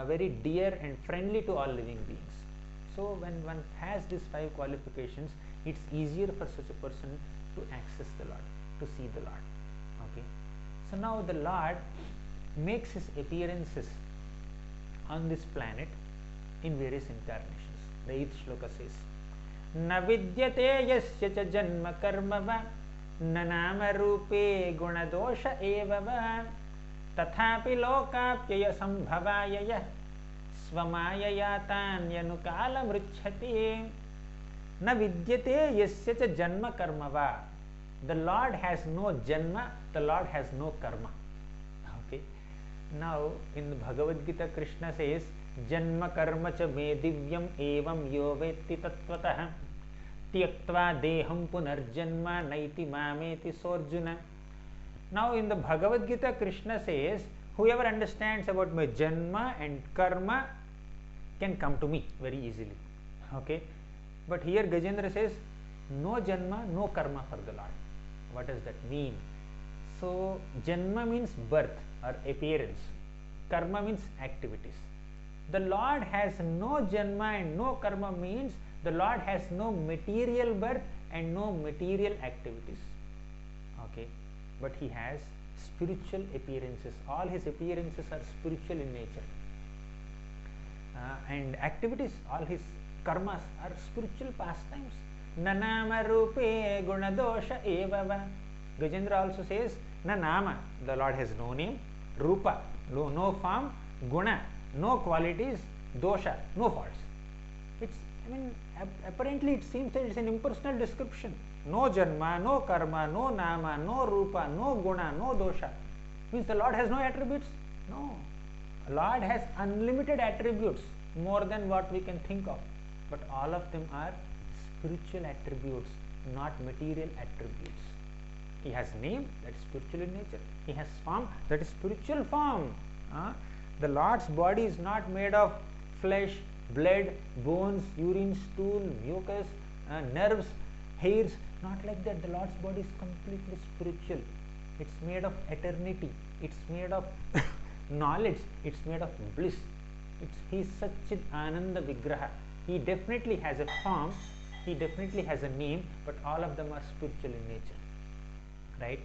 very dear and friendly to all living beings. So when one has these 5 qualifications, it's easier for such a person to access the Lord, to see the Lord. Okay. So now the Lord makes his appearances on this planet in various incarnations. The 8th shloka says, Na vidyate yasya cha janma karma va na nama rupe guna dosha eva va tathapi lokapyaya sambhavaya svamaya tanyanukala mrichhati. Na vidyate yasya cha janma karma va. The Lord has no janma, the Lord has no karma. Okay. Now in the Bhagavad Gita, Krishna says, Janma karma cha me divyam evam yo vetti tatvatah tyaktva deham punarjanma naiti mameti sorjuna. Now in the Bhagavad Gita, Krishna says, whoever understands about my janma and karma can come to me very easily. Okay. But here Gajendra says, no janma, no karma for the Lord. What does that mean? So, janma means birth or appearance. Karma means activities. The Lord has no janma and no karma means the Lord has no material birth and no material activities. Okay. But he has spiritual appearances. All his appearances are spiritual in nature. And activities, all his karmas are spiritual pastimes. Nanama rupe gunadosha evava. Gajendra also says, Nanama, the Lord has no name, Rupa, no form, Guna, no qualities, Dosha, no faults. It's, apparently it seems that it's an impersonal description. No Janma, no Karma, no Nama, no Rupa, no Guna, no Dosha. Means the Lord has no attributes? No. Lord has unlimited attributes, more than what we can think of. But all of them are spiritual attributes, not material attributes. He has name, that is spiritual in nature. He has form, that is spiritual form. The Lord's body is not made of flesh, blood, bones, urine, stool, mucus, nerves, hairs. Not like that. The Lord's body is completely spiritual. It's made of eternity. It's made of knowledge. It's made of bliss. He is such an Ananda Vigraha. He definitely has a form. He definitely has a name, but all of them are spiritual in nature. Right?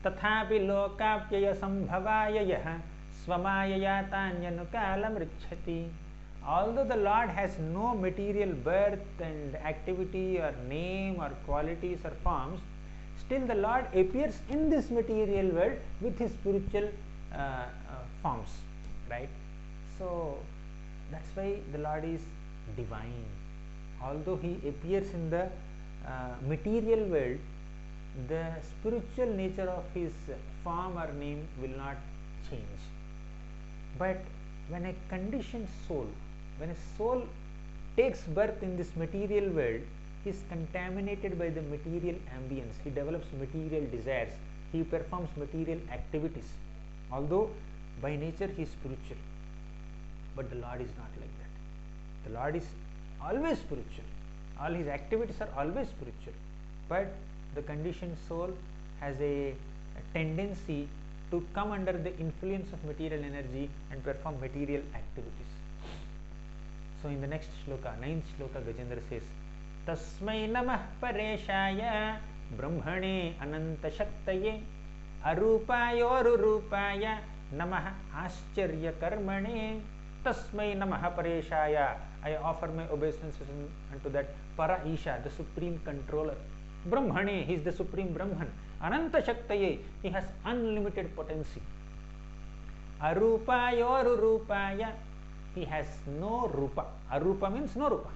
Tathapi lokapyaya sambhavaya yaha swamaya tanyanukalam richhati. Although the Lord has no material birth and activity or name or qualities or forms, still the Lord appears in this material world with his spiritual forms. Right? So that's why the Lord is divine. Although he appears in the material world, the spiritual nature of his form or name will not change. But when a conditioned soul, when a soul takes birth in this material world, he is contaminated by the material ambience. He develops material desires. He performs material activities. Although by nature he is spiritual. But the Lord is not like that. The Lord is always spiritual. All his activities are always spiritual. But the conditioned soul has a tendency to come under the influence of material energy and perform material activities. So in the next shloka, 9th shloka, Gajendra says, Tasmai namah pareshaya brahmane ananta shaktaye arupaya rupaya namah ascharya karmane tasmai namah pareshaya. I offer my obeisances unto that Para Isha, the supreme controller. Brahmane, he is the supreme Brahman. Ananta shaktaye, he has unlimited potency. Arupaya rupaya, he has no rupa. Arupa means no rupa,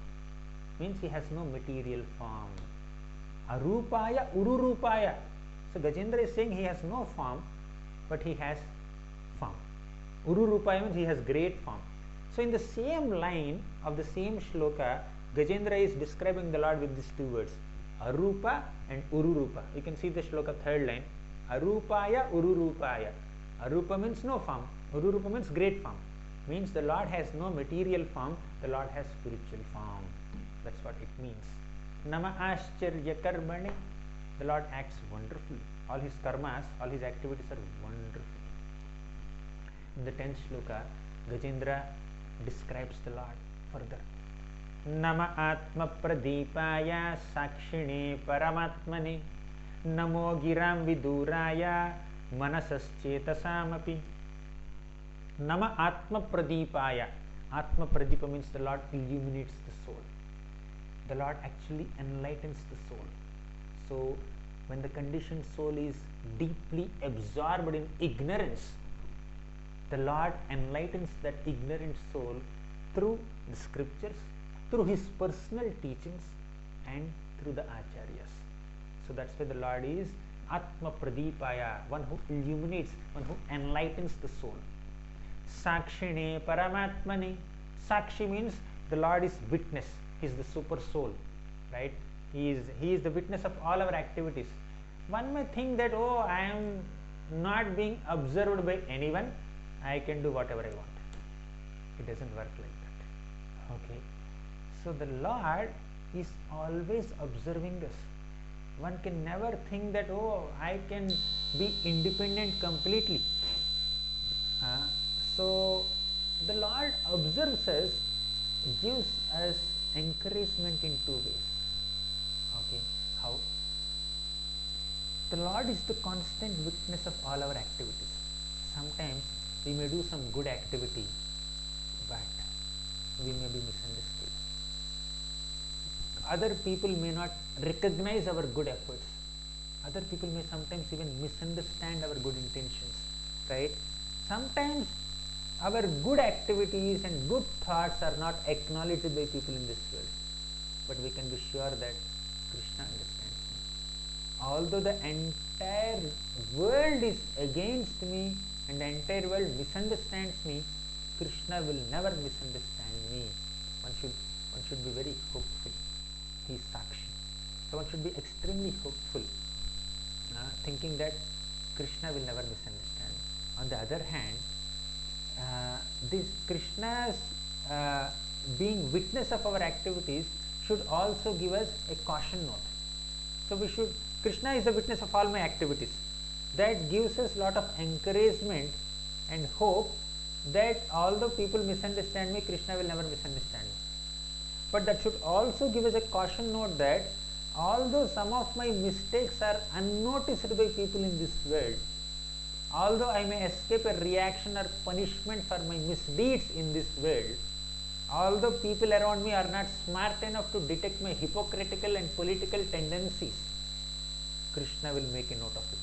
means he has no material form. Arupaya ururupaya. So Gajendra is saying he has no form, but he has form. Ururupaya means he has great form. So in the same line of the same shloka, Gajendra is describing the Lord with these two words, Arupa and Ururupa. You can see the shloka third line, Arupaya Ururupaya. Arupa means no form, Ururupa means great form. Means the Lord has no material form, the Lord has spiritual form. That's what it means. Nama Ascharya Karmane, the Lord acts wonderfully. All his karmas, all his activities are wonderful. In the 10th shloka, Gajendra describes the Lord further. Nama Atma Pradipaya Sakshine Paramatmane Namo Giram Viduraya Manasascetasamaphi. Nama Atma Pradipaya. Atma Pradipa means the Lord illuminates the soul. The Lord actually enlightens the soul. So when the conditioned soul is deeply absorbed in ignorance, the Lord enlightens that ignorant soul through the scriptures, through his personal teachings, and through the acharyas. So that's why the Lord is Atma Pradipaya, one who illuminates, one who enlightens the soul. Sakshine Paramatmane. Sakshi means the Lord is witness. He is the super soul, right? He is the witness of all our activities. One may think that, oh, I am not being observed by anyone, I can do whatever I want. It doesn't work like that. Okay. So the Lord is always observing us. One can never think that, oh, I can be independent completely. So the Lord observes us, gives us encouragement in two ways. Okay, how? The Lord is the constant witness of all our activities. Sometimes we may do some good activity, but we may be misunderstood. Other people may not recognize our good efforts. Other people may sometimes even misunderstand our good intentions, right? Sometimes our good activities and good thoughts are not acknowledged by people in this world, but we can be sure that Krishna understands me. Although the entire world is against me and the entire world misunderstands me, Krishna will never misunderstand me. One should be very hopeful. He is Sakshi. So one should be extremely hopeful, thinking that Krishna will never misunderstand. On the other hand, this Krishna's being witness of our activities should also give us a caution note. So Krishna is the witness of all my activities. That gives us a lot of encouragement and hope that although people misunderstand me, Krishna will never misunderstand me. But that should also give us a caution note that although some of my mistakes are unnoticed by people in this world, although I may escape a reaction or punishment for my misdeeds in this world, although people around me are not smart enough to detect my hypocritical and political tendencies, Krishna will make a note of it.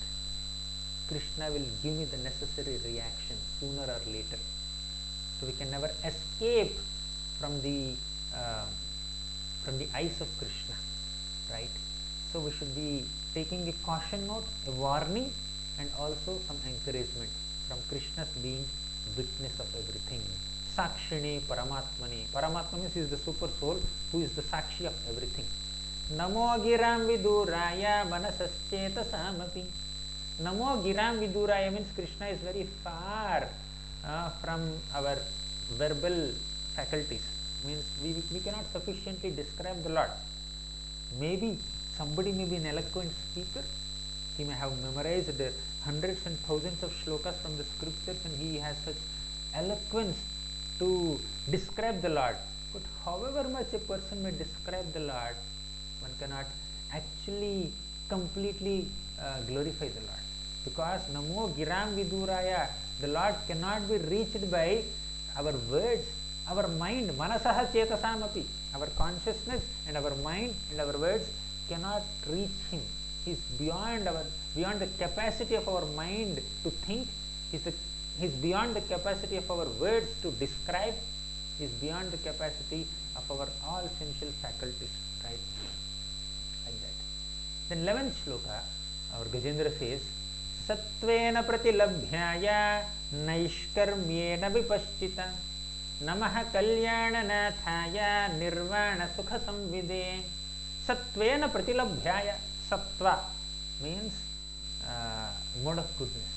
Krishna will give me the necessary reaction sooner or later. So we can never escape from the eyes of Krishna, right? So we should be taking a caution note, a warning, and also some encouragement from Krishna's being witness of everything. Sakshine Paramatmane. Paramatma means he is the super soul who is the Sakshi of everything. Namo Giram Viduraya Manasascetasamaphi. Namo Giram Viduraya means Krishna is very far from our verbal faculties. Means we cannot sufficiently describe the Lord. Maybe Somebody may be an eloquent speaker. He may have memorized hundreds and thousands of shlokas from the scriptures, and he has such eloquence to describe the Lord. But however much a person may describe the Lord, one cannot actually completely glorify the Lord, because Namo Giram Viduraya, the Lord cannot be reached by our words, our mind, Manasaha Chetasamapi, our consciousness and our mind and our words cannot reach Him. He is beyond the capacity of our mind to think. He is beyond the capacity of our words to describe. He is beyond the capacity of our all sensual faculties, right? Like that. Then 11th shloka, our Gajendra says, Sattvena pratilabhyaya naishkarmyena vipaschita namaha kalyananathaya nirvana sukha samvide. Sattvena pratilabhyaya. Sattva means mode of goodness,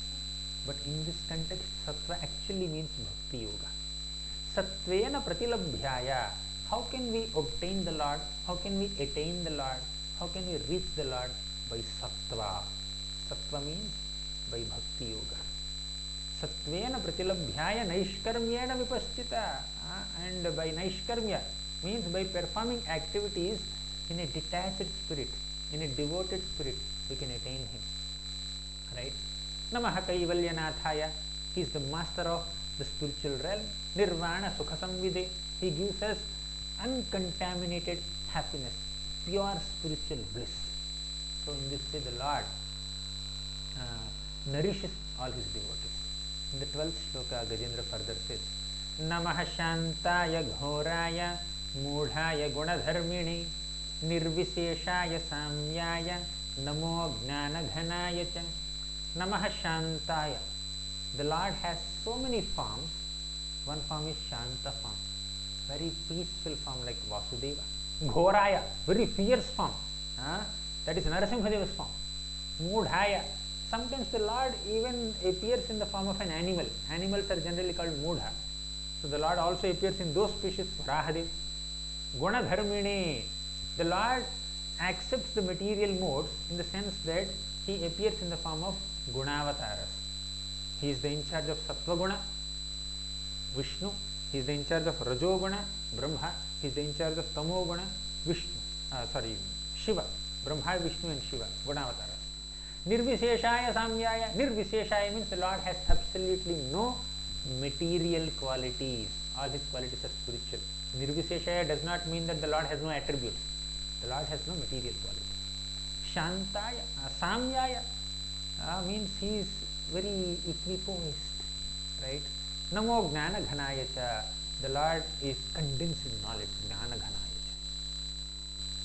but in this context sattva actually means bhakti yoga. Sattvena pratilabhyaya. How can we obtain the Lord? How can we attain the Lord? How can we reach the Lord? By sattva. Sattva means by bhakti yoga. Sattvena pratilabhyaya naishkarmyena vipaschita. And by naishkarmya means by performing activities in a detached spirit, in a devoted spirit, we can attain Him. Right? Namaha Kaivalyanathaya. He is the master of the spiritual realm. Nirvana Sukha Samvide. He gives us uncontaminated happiness, pure spiritual bliss. So in this way the Lord nourishes all His devotees. In the 12th shloka, Gajendra further says, Namaha Shantaya Ghoraya Mudhaya Gunadharmini Nirvisheshaya Samyaya Namo Gnana Ghanaya Cha. Namaha Shantaya. The Lord has so many forms. One form is Shanta form, very peaceful form like Vasudeva. Ghoraya, very fierce form. That is Narasimhadeva's form. Mudhaya. Sometimes the Lord even appears in the form of an animal. Animals are generally called Mudha. So the Lord also appears in those species. Varahadev. Gunadharmini. The Lord accepts the material modes in the sense that He appears in the form of Gunavataras. He is the in charge of Sattvaguna, Vishnu. He is the in charge of Rajoguna, Brahma. He is the in charge of Tamoguna, Shiva. Brahma, Vishnu and Shiva, Gunavataras. Nirvisheshaya Samyaya. Nirvisheshaya means the Lord has absolutely no material qualities. All His qualities are spiritual. Nirvisheshaya does not mean that the Lord has no attributes. The Lord has no material qualities. Shantaya, Samyaya means He is very equipoised, right? Namo Gnana Ghanaya Cha. The Lord is condensed in knowledge. Gnana Ghanaya Cha.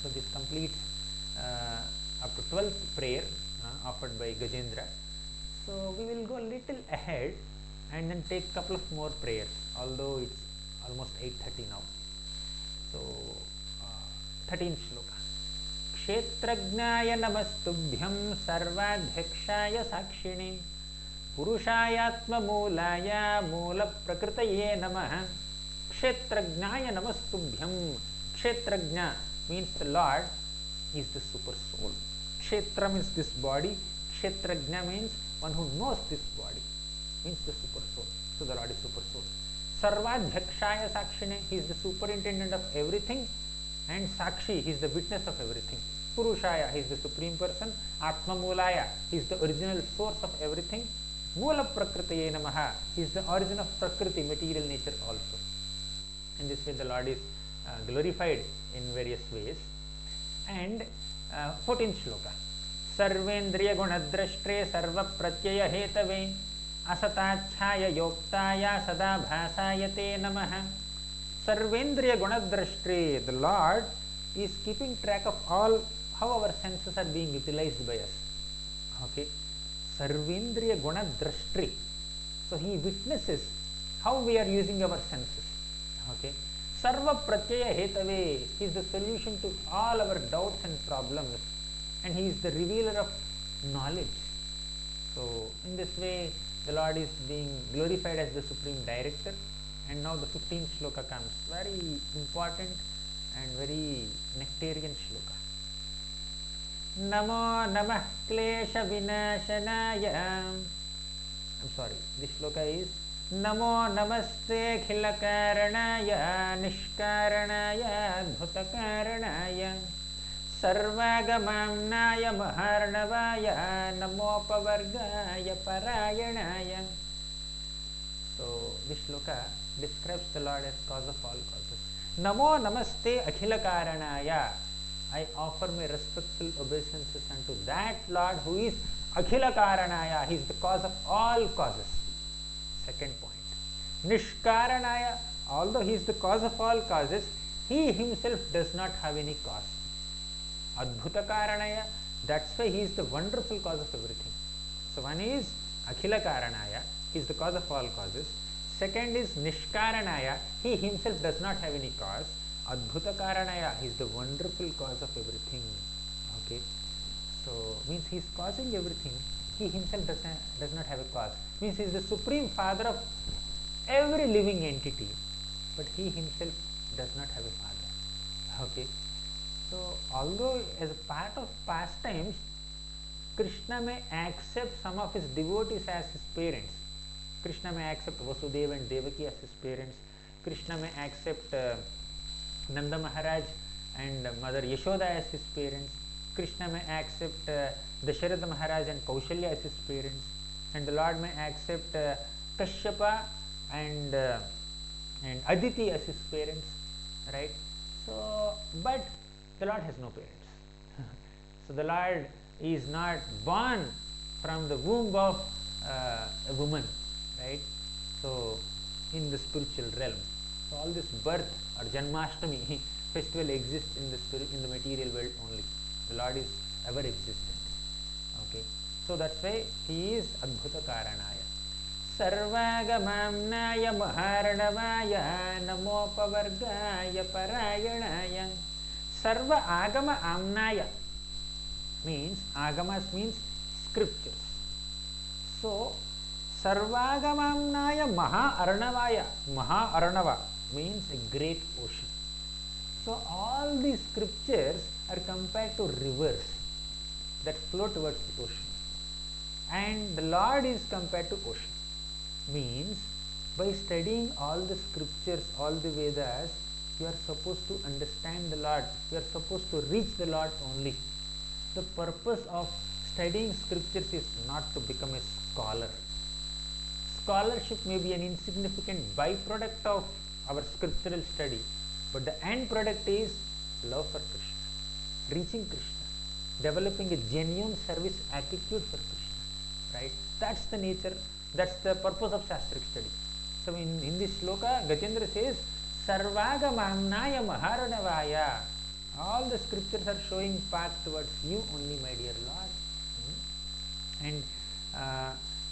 So this completes up to 12th prayer offered by Gajendra. So we will go a little ahead and then take a couple of more prayers, although it's almost 8:30 now. So 13th shloka. Kshetrajnaya namastubhyam sarvadhyakshaya sakshini purushayatma mulaya mula prakritaye namaha. Kshetrajnaya namastubhyam. Kshetrajna means the Lord is the super soul. Kshetra means this body. Kshetrajna means one who knows this body, means the super soul. So the Lord is super soul. Sarvadhyakshaya sakshine. He is the superintendent of everything, and Sakshi, He is the witness of everything. Purushaya, He is the supreme person. Atma Mulaya, He is the original source of everything. Mula Prakritaye Namaha, He is the origin of Prakriti, material nature also. In this way the Lord is glorified in various ways. And 14th shloka. Sarvendriya Gunadrashtre Sarva Pratyaya Hetave Asatachaya Yoktaya Sada Bhasayate Namaha. Sarvendriya Gunadrashtre. The Lord is keeping track of all how our senses are being utilized by us. Okay. Sarvendriya Gunadrashtre. So He witnesses how we are using our senses. Okay. Sarva Pratyaya Hetave. He is the solution to all our doubts and problems, and He is the revealer of knowledge. So in this way the Lord is being glorified as the supreme director. And now the 15th shloka comes, very important and very nectarian shloka. नमो नमः क्लेश विनाशनाय. I'm sorry, this shloka is नमो नमस्ते खिल कारणाय निष्कारणाय अद्भुतकारणाय सर्वागमाम्नाय महार्णवाय नमोपवर्गाय परायणाय. So this shloka describes the Lord as cause of all causes. Namo namaste akhila karanaya. I offer my respectful obeisances unto that Lord who is akhila karanaya. He is the cause of all causes. Second point. Nishkaranaya. Although he is the cause of all causes, he himself does not have any cause. Adbhuta karanaya. That's why he is the wonderful cause of everything. So one is akhila karanaya. He is the cause of all causes. Second is nishkaranaya. He himself does not have any cause. Adbhuta karanaya. He is the wonderful cause of everything. Okay. So means he is causing everything. He himself does not have a cause. Means he is the supreme father of every living entity, but he himself does not have a father. Okay. So although as a part of pastimes, Krishna may accept some of his devotees as his parents. Krishna may accept Vasudeva and Devaki as his parents. Krishna may accept Nanda Maharaj and Mother Yashoda as his parents. Krishna may accept Dasharatha Maharaj and Kaushalya as his parents. And the Lord may accept Kashyapa and Aditi as his parents. Right? So, but the Lord has no parents. So the Lord is not born from the womb of a woman, right? So in the spiritual realm, so all this birth or Janmashtami festival exists in the material world only. The Lord is ever existent. Okay, so that's why he is Adbhuta Karanaya. Sarvagamamnaya Maharanavaya Namopavargaya Parayanaya. Sarva Agama Amnaya means agamas means scriptures. So Sarvagamamnaya Maha Aranava means a great ocean. So all these scriptures are compared to rivers that flow towards the ocean, and the Lord is compared to ocean. Means by studying all the scriptures, all the Vedas, you are supposed to understand the Lord. You are supposed to reach the Lord only. The purpose of studying scriptures is not to become a scholar. Scholarship may be an insignificant byproduct of our scriptural study, but the end product is love for Krishna, reaching Krishna, developing a genuine service attitude for Krishna. Right? That's the nature, that's the purpose of Shastric study. So in this shloka, Gajendra says, Sarvagamamnaya Maharanavaya. All the scriptures are showing path towards you only, my dear Lord. And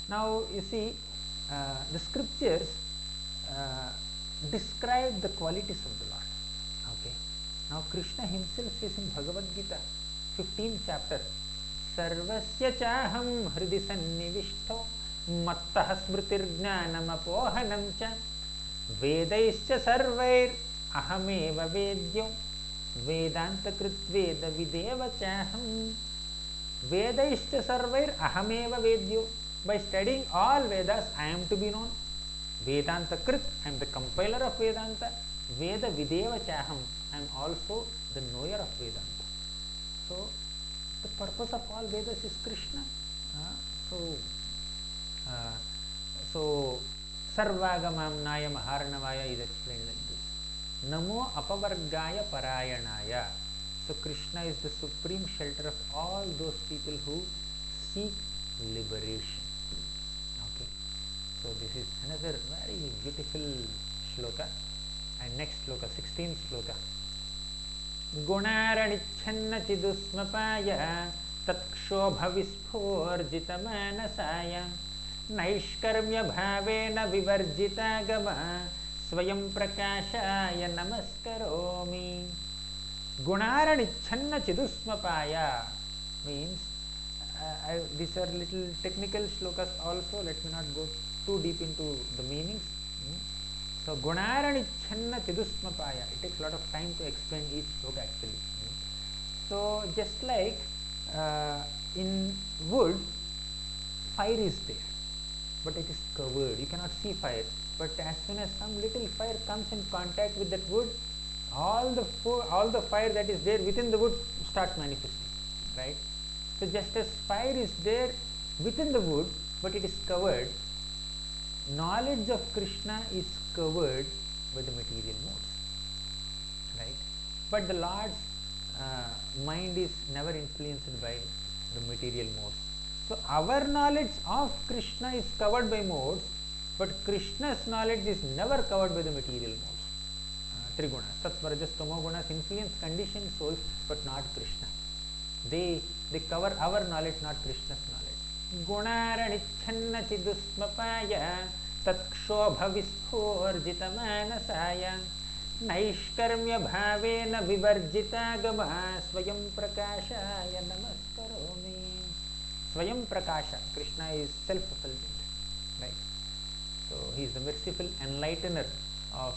now you see, the scriptures describe the qualities of the Lord. Okay. Now Krishna himself says in Bhagavad Gita, 15th chapter, Sarvasya chaham hridi sannivishto mattah smritirjnanam apohanam cha vedaischa sarvair ahameva vedyo Vedanta krit veda videva chaham. Vedaischa sarvair ahameva vedyo. By studying all Vedas, I am to be known. Vedanta krit, I am the compiler of Vedanta. Veda videva chaham, I am also the knower of Vedanta. So the purpose of all Vedas is Krishna. So Sarvagamamnaya Maharanavaya is explained like this. Namo apavargaya parayanaya. So Krishna is the supreme shelter of all those people who seek liberation. Okay. So this is another very beautiful shloka. And next shloka, 16th shloka. Gunaranichhanna chidusmapaya tatkshobha vispurjita manasaya naishkarmya bhavena vivarjita gama Swayam Prakashaya Namaskaromi. Gunaranichhanna Chidusmapaya means, these are little technical shlokas also, let me not go too deep into the meanings. So Gunaranichhanna Chidusmapaya, it takes a lot of time to explain each shloka actually. So just like in wood, fire is there, but it is covered. You cannot see fire. But as soon as some little fire comes in contact with that wood, all the fire that is there within the wood starts manifesting, right? So just as fire is there within the wood, but it is covered, knowledge of Krishna is covered by the material modes, right? But the Lord's mind is never influenced by the material modes. So our knowledge of Krishna is covered by modes, but Krishna's knowledge is never covered by the material modes. Trigunas, Sattva, Rajas, Tamo gunas influence conditioned souls, but not Krishna. They cover our knowledge, not Krishna's knowledge. Gunaranichhanna chidusmapaya tatshobha vispurjita manasaya naishkarmya bhavena vivarjita gama swayam prakashaya namaskaromi. Swayam prakasha, Krishna is self-fulfillment, right? So he is the merciful enlightener of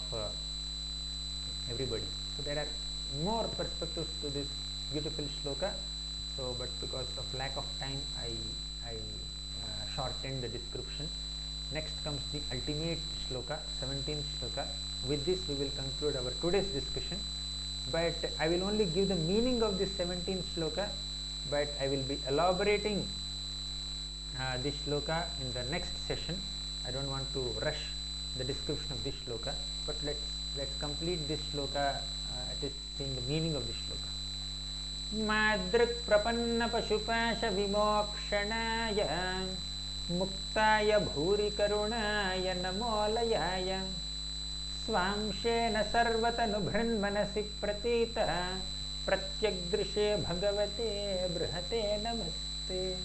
everybody. So there are more perspectives to this beautiful shloka. So, but because of lack of time, I shortened the description. Next comes the ultimate shloka, 17th shloka. With this, we will conclude our today's discussion. But I will only give the meaning of this 17th shloka. But I will be elaborating this shloka in the next session. I don't want to rush the description of this shloka, but let's complete this shloka at least seeing the meaning of this shloka. Madrik prapanna pashupasha vimokshanaaya muktaya bhuri karunaya namolayaya swamshena sarvatanubhran manasi pratita pratyagdrishe bhagavate brihate namaste.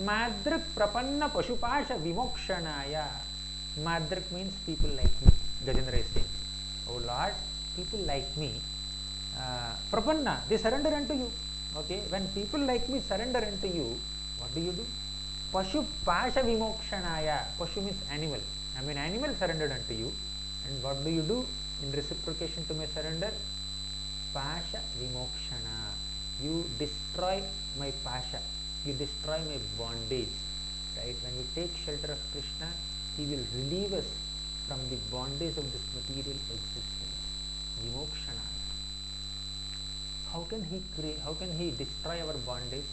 Madrik prapanna pashupasha vimokshanaya. Madrik means people like me. Gajendra is saying, oh Lord, people like me, prapanna, they surrender unto you. Okay, when people like me surrender unto you, what do you do? Pashupasha vimokshanaya. Pashu means animal. I mean, animal surrendered unto you. And what do you do in reciprocation to my surrender? Pasha vimokshana. You destroy my pasha. You destroy my bondage, right? When we take shelter of Krishna, he will relieve us from the bondage of this material existence. Vimokshana. How can he destroy our bondage?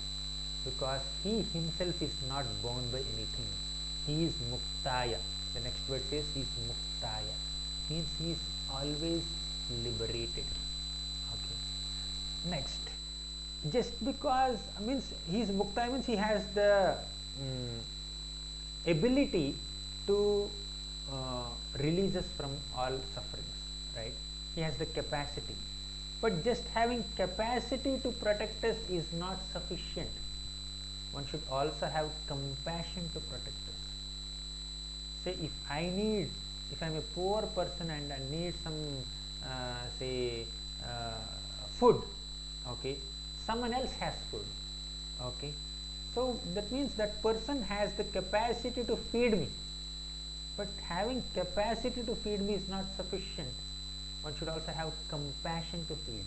Because he himself is not bound by anything. He is muktaya. The next word says he is muktaya. Means he is always liberated. Okay. Next. Just because means he is mukta means he has the ability to release us from all sufferings, right? He has the capacity, but just having capacity to protect us is not sufficient. One should also have compassion to protect us. Say if I am a poor person and I need some food, okay, someone else has food, okay, so that means that person has the capacity to feed me, but having capacity to feed me is not sufficient. One should also have compassion to feed,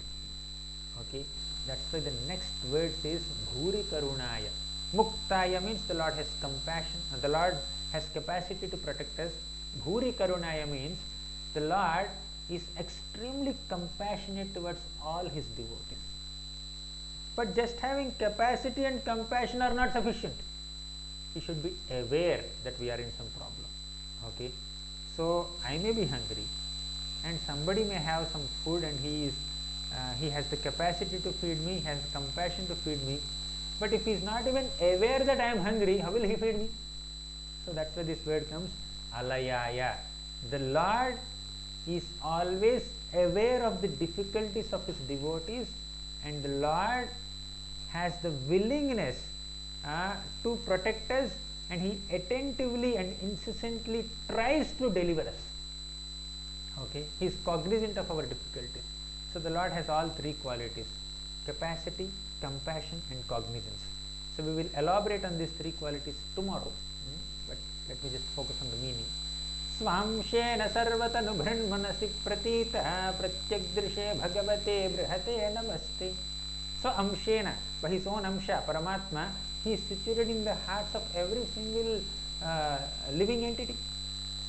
okay. That's why the next word says bhuri karunaya. Muktaya means the Lord has compassion, the Lord has capacity to protect us. Bhuri karunaya means the Lord is extremely compassionate towards all his devotees. But just having capacity and compassion are not sufficient. We should be aware that we are in some problem. Okay, so I may be hungry, and somebody may have some food, and he has the capacity to feed me, has compassion to feed me. But if he is not even aware that I am hungry, how will he feed me? So that's why this word comes alayaya. The Lord is always aware of the difficulties of his devotees, and the Lord has the willingness to protect us, and he attentively and incessantly tries to deliver us. Okay, he is cognizant of our difficulties. So the Lord has all three qualities: capacity, compassion, and cognizance. So we will elaborate on these three qualities tomorrow, but let me just focus on the meaning. Swamshena sarvatanubhran manasi pratita pratyagdrishe bhagavate brihate namaste. So Amshena, by his own Amsha, Paramatma, he is situated in the hearts of every single living entity.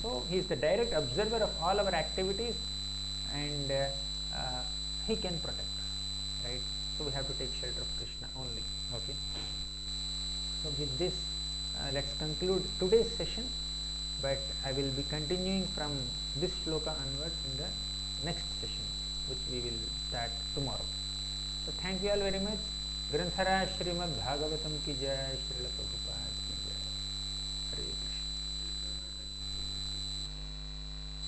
So he is the direct observer of all our activities, and he can protect us, right? So we have to take shelter of Krishna only. Okay. So with this, let's conclude today's session, but I will be continuing from this shloka onwards in the next session, which we will start tomorrow. So thank you all very much. ग्रंथराज Shrimad Bhagavatam की जय। श्रील प्रभु।